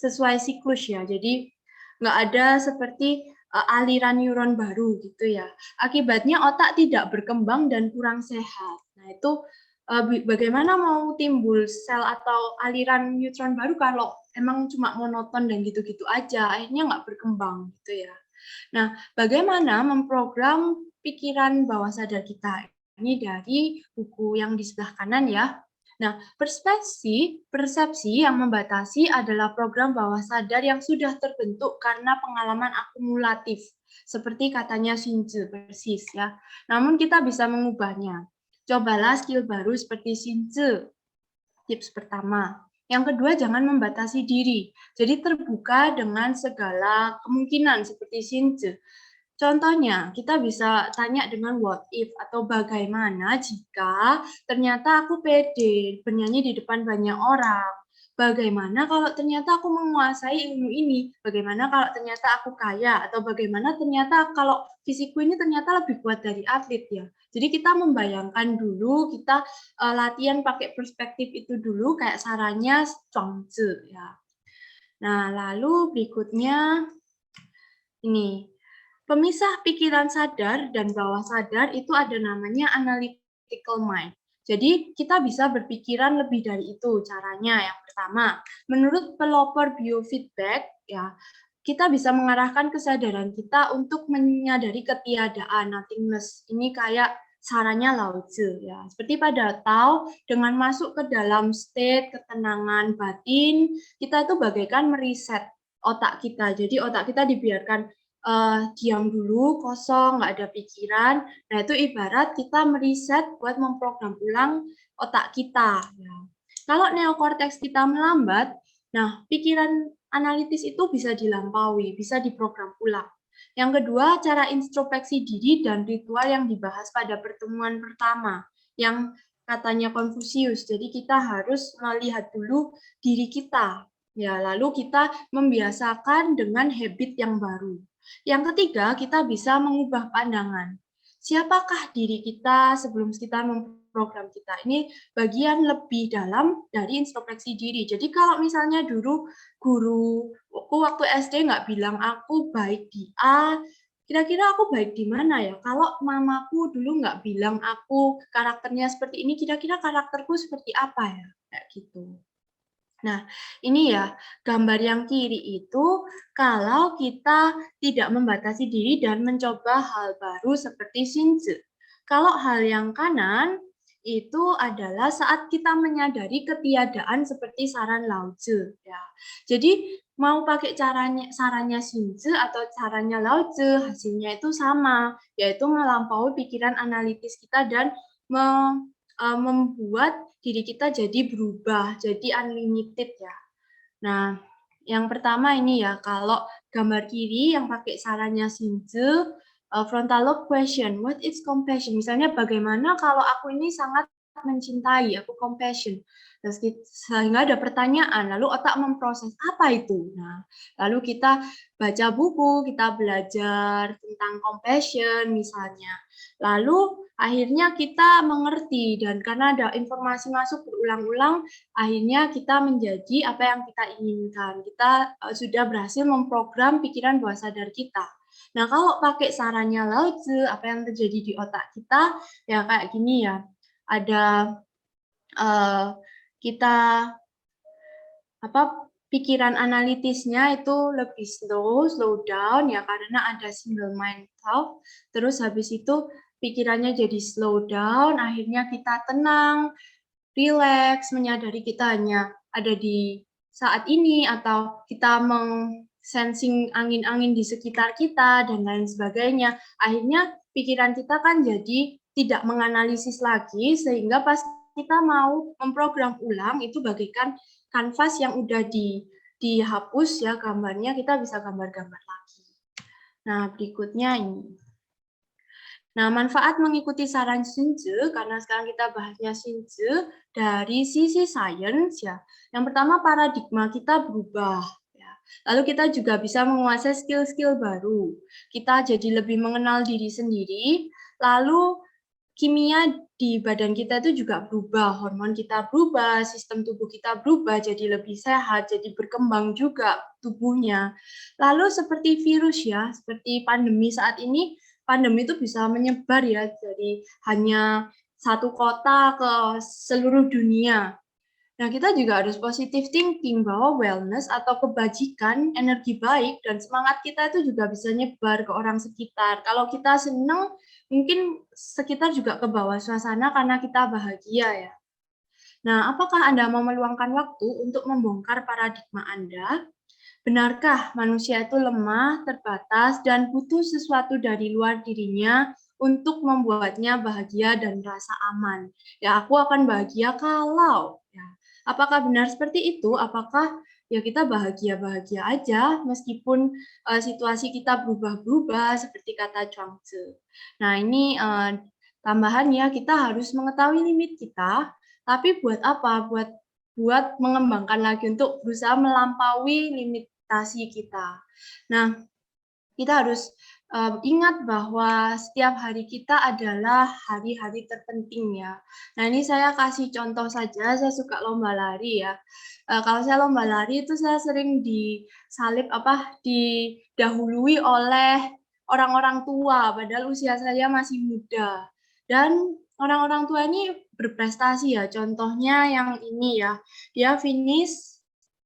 sesuai siklus ya. Jadi nggak ada seperti aliran neuron baru gitu ya. Akibatnya otak tidak berkembang dan kurang sehat. Nah, itu bagaimana mau timbul sel atau aliran neutron baru kalau emang cuma monoton dan gitu-gitu aja, akhirnya nggak berkembang gitu ya. Nah, bagaimana memprogram pikiran bawah sadar kita? Ini dari buku yang di sebelah kanan ya. Nah, persepsi yang membatasi adalah program bawah sadar yang sudah terbentuk karena pengalaman akumulatif. Seperti katanya Shinzu, persis ya. Namun kita bisa mengubahnya. Cobalah skill baru seperti Shinzu. Tips pertama. Yang kedua, jangan membatasi diri. Jadi terbuka dengan segala kemungkinan seperti Shinzu. Contohnya, kita bisa tanya dengan what if atau bagaimana jika ternyata aku pede bernyanyi di depan banyak orang. Bagaimana kalau ternyata aku menguasai ilmu ini? Bagaimana kalau ternyata aku kaya? Atau bagaimana ternyata kalau fisikku ini ternyata lebih kuat dari atlet ya? Jadi kita membayangkan dulu, kita latihan pakai perspektif itu dulu kayak sarannya Zhuangzi ya. Nah, lalu berikutnya ini. Pemisah pikiran sadar dan bawah sadar itu ada namanya analytical mind. Jadi kita bisa berpikiran lebih dari itu caranya. Yang pertama, menurut pelopor biofeedback ya, kita bisa mengarahkan kesadaran kita untuk menyadari ketiadaan, nothingness. Ini kayak sarannya Lao Tzu ya. Seperti pada Tao, dengan masuk ke dalam state ketenangan batin, kita itu bagaikan meriset otak kita. Jadi otak kita dibiarkan diam dulu, kosong, nggak ada pikiran. Nah, itu ibarat kita meriset buat memprogram ulang otak kita. Ya. Kalau neokorteks kita melambat, nah pikiran analitis itu bisa dilampaui, bisa diprogram ulang. Yang kedua, cara introspeksi diri dan ritual yang dibahas pada pertemuan pertama, yang katanya Konfusius. Jadi kita harus melihat dulu diri kita. Ya, lalu kita membiasakan dengan habit yang baru. Yang ketiga, kita bisa mengubah pandangan. Siapakah diri kita sebelum kita memprogram kita? Ini bagian lebih dalam dari introspeksi diri. Jadi kalau misalnya dulu guruku waktu SD nggak bilang aku baik di A, kira-kira aku baik di mana ya? Kalau mamaku dulu nggak bilang aku karakternya seperti ini, kira-kira karakterku seperti apa ya? Kayak gitu. Nah, ini ya, gambar yang kiri itu kalau kita tidak membatasi diri dan mencoba hal baru seperti Shinzu. Kalau hal yang kanan itu adalah saat kita menyadari ketiadaan seperti saran Lao Tzu. Ya. Jadi mau pakai sarannya Shinzu atau caranya Lao Tzu, hasilnya itu sama, yaitu melampaui pikiran analitis kita dan membuat diri kita jadi berubah, jadi unlimited ya. Nah, yang pertama ini ya, kalau gambar kiri yang pakai sarannya Shinzu, frontal lobe question, what is compassion? Misalnya bagaimana kalau aku ini sangat mencintai, aku compassion. Terus sehingga ada pertanyaan, lalu otak memproses apa itu. Nah, lalu kita baca buku, kita belajar tentang compassion misalnya. Lalu akhirnya kita mengerti dan karena ada informasi masuk berulang-ulang, akhirnya kita menjadi apa yang kita inginkan. Kita sudah berhasil memprogram pikiran bawah sadar kita. Nah, kalau pakai sarannya Lao Tzu, apa yang terjadi di otak kita, ya kayak gini ya. Ada kita pikiran analitisnya itu lebih slow down ya karena ada single mind thought. Terus habis itu pikirannya jadi slow down, akhirnya kita tenang, relax, menyadari kita hanya ada di saat ini atau kita sensing angin-angin di sekitar kita dan lain sebagainya. Akhirnya pikiran kita kan jadi tidak menganalisis lagi sehingga pas kita mau memprogram ulang itu bagaikan kanvas yang udah dihapus ya gambarnya, kita bisa gambar-gambar lagi. Nah, berikutnya ini. Nah, manfaat mengikuti saran Shinzu, karena sekarang kita bahasnya Shinzu, dari sisi sains ya. Yang pertama, paradigma kita berubah. Ya. Lalu kita juga bisa menguasai skill-skill baru. Kita jadi lebih mengenal diri sendiri, lalu kimia di badan kita itu juga berubah, hormon kita berubah, sistem tubuh kita berubah, jadi lebih sehat, jadi berkembang juga tubuhnya. Lalu seperti virus ya, seperti pandemi saat ini, pandemi itu bisa menyebar ya, jadi hanya satu kota ke seluruh dunia. Nah, kita juga harus positive thinking bahwa wellness atau kebajikan, energi baik, dan semangat kita itu juga bisa nyebar ke orang sekitar. Kalau kita senang, mungkin sekitar juga ke bawah suasana karena kita bahagia ya. Nah, apakah Anda mau meluangkan waktu untuk membongkar paradigma Anda? Benarkah manusia itu lemah, terbatas, dan butuh sesuatu dari luar dirinya untuk membuatnya bahagia dan merasa aman? Ya, aku akan bahagia kalau. Ya. Apakah benar seperti itu? Apakah ya kita bahagia-bahagia aja meskipun situasi kita berubah-berubah seperti kata Chuang-Tzu. Nah, ini tambahannya kita harus mengetahui limit kita, tapi buat apa? Buat mengembangkan lagi untuk berusaha melampaui limitasi kita. Nah, kita harus ingat bahwa setiap hari kita adalah hari-hari terpenting ya. Nah, ini saya kasih contoh saja, saya suka lomba lari ya. Kalau saya lomba lari itu saya sering didahului oleh orang-orang tua, padahal usia saya masih muda. Dan orang-orang tua ini berprestasi ya, contohnya yang ini ya, dia finish,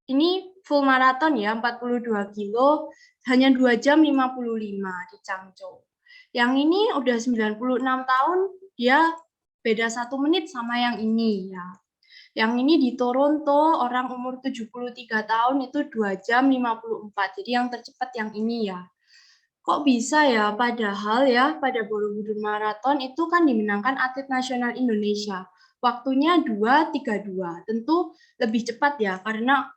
ini full maraton ya, 42 kilo, hanya 2 jam 55 di Changzhou. Yang ini udah 96 tahun, dia beda 1 menit sama yang ini ya. Yang ini di Toronto, orang umur 73 tahun itu 2 jam 54, jadi yang tercepat yang ini ya. Kok bisa ya, padahal ya pada Borobudur Marathon itu kan dimenangkan atlet nasional Indonesia. Waktunya 2:32, tentu lebih cepat ya, karena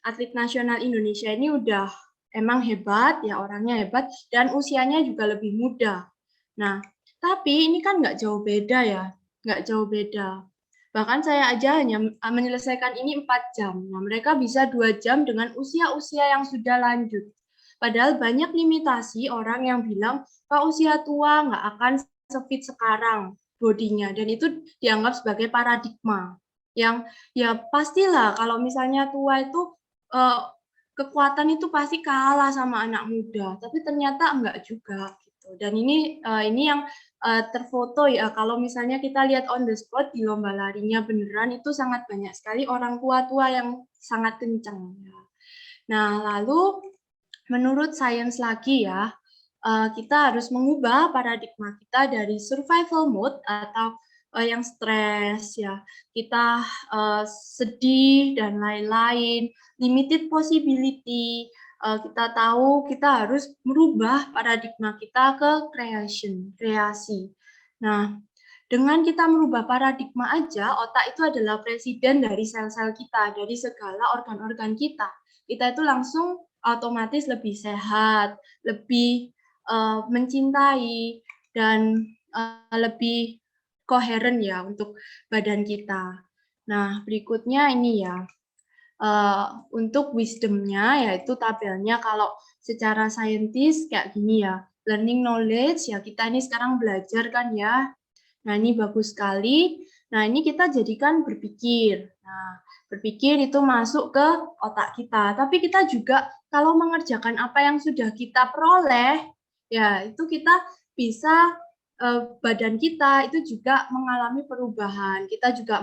atlet nasional Indonesia ini udah emang hebat, ya orangnya hebat, dan usianya juga lebih muda. Nah, tapi ini kan nggak jauh beda ya, nggak jauh beda. Bahkan saya aja hanya menyelesaikan ini 4 jam. Nah, mereka bisa 2 jam dengan usia-usia yang sudah lanjut. Padahal banyak limitasi orang yang bilang, Pak usia tua nggak akan se-fit sekarang bodinya. Dan itu dianggap sebagai paradigma. Yang ya pastilah kalau misalnya tua itu kekuatan itu pasti kalah sama anak muda. Tapi ternyata enggak juga. Gitu. Dan ini yang terfoto ya, kalau misalnya kita lihat on the spot di lomba larinya beneran itu sangat banyak sekali orang tua-tua yang sangat kencang. Nah, lalu menurut sains lagi ya, kita harus mengubah paradigma kita dari survival mode atau yang stres ya, kita sedih dan lain-lain, limited possibility. Kita tahu kita harus merubah paradigma kita ke kreasi. Nah, dengan kita merubah paradigma aja, otak itu adalah presiden dari sel-sel kita, dari segala organ-organ kita. Kita itu langsung otomatis lebih sehat, lebih mencintai, dan lebih koheren ya untuk badan kita. Nah, berikutnya ini ya, untuk wisdom-nya yaitu tabelnya kalau secara saintis kayak gini ya, learning knowledge ya kita ini sekarang belajar kan ya. Nah, ini bagus sekali. Nah, ini kita jadikan berpikir. Nah, berpikir itu masuk ke otak kita. Tapi kita juga kalau mengerjakan apa yang sudah kita peroleh, ya itu kita bisa badan kita itu juga mengalami perubahan. Kita juga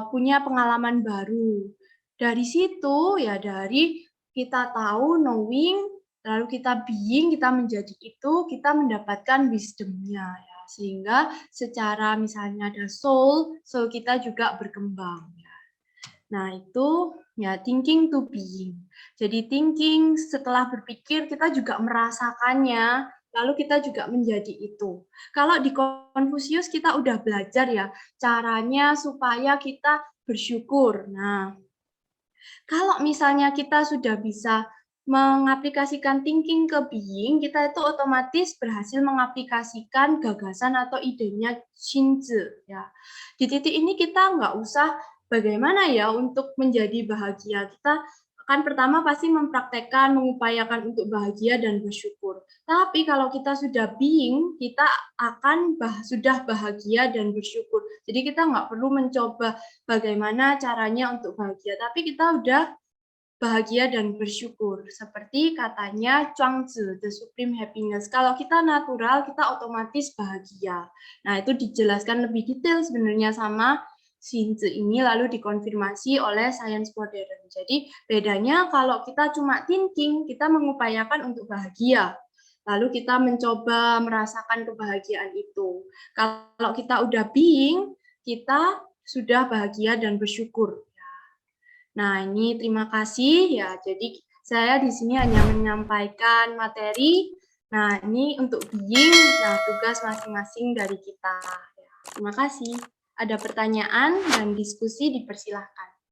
punya pengalaman baru. Dari situ ya dari kita tahu knowing, lalu kita being, kita menjadi itu, kita mendapatkan wisdom-nya ya. Sehingga secara misalnya ada soul kita juga berkembang. Nah, itu ya thinking to being. Jadi thinking setelah berpikir kita juga merasakannya, lalu kita juga menjadi itu. Kalau di Confucius kita udah belajar ya caranya supaya kita bersyukur. Nah, kalau misalnya kita sudah bisa mengaplikasikan thinking ke being, kita itu otomatis berhasil mengaplikasikan gagasan atau idenya Xinzi. Ya. Di titik ini kita nggak usah bagaimana ya untuk menjadi bahagia. Kita kan pertama pasti mempraktekkan, mengupayakan untuk bahagia dan bersyukur. Tapi kalau kita sudah being, kita akan sudah bahagia dan bersyukur. Jadi kita nggak perlu mencoba bagaimana caranya untuk bahagia, tapi kita udah bahagia dan bersyukur. Seperti katanya Chuang-Tzu, the supreme happiness. Kalau kita natural, kita otomatis bahagia. Nah, itu dijelaskan lebih detail sebenarnya sama Xinzi ini, lalu dikonfirmasi oleh sains modern. Jadi, bedanya kalau kita cuma thinking, kita mengupayakan untuk bahagia. Lalu kita mencoba merasakan kebahagiaan itu. Kalau kita udah being, kita sudah bahagia dan bersyukur. Nah, ini terima kasih ya. Jadi saya di sini hanya menyampaikan materi. Nah, ini untuk being, nah tugas masing-masing dari kita. Terima kasih. Ada pertanyaan dan diskusi dipersilahkan.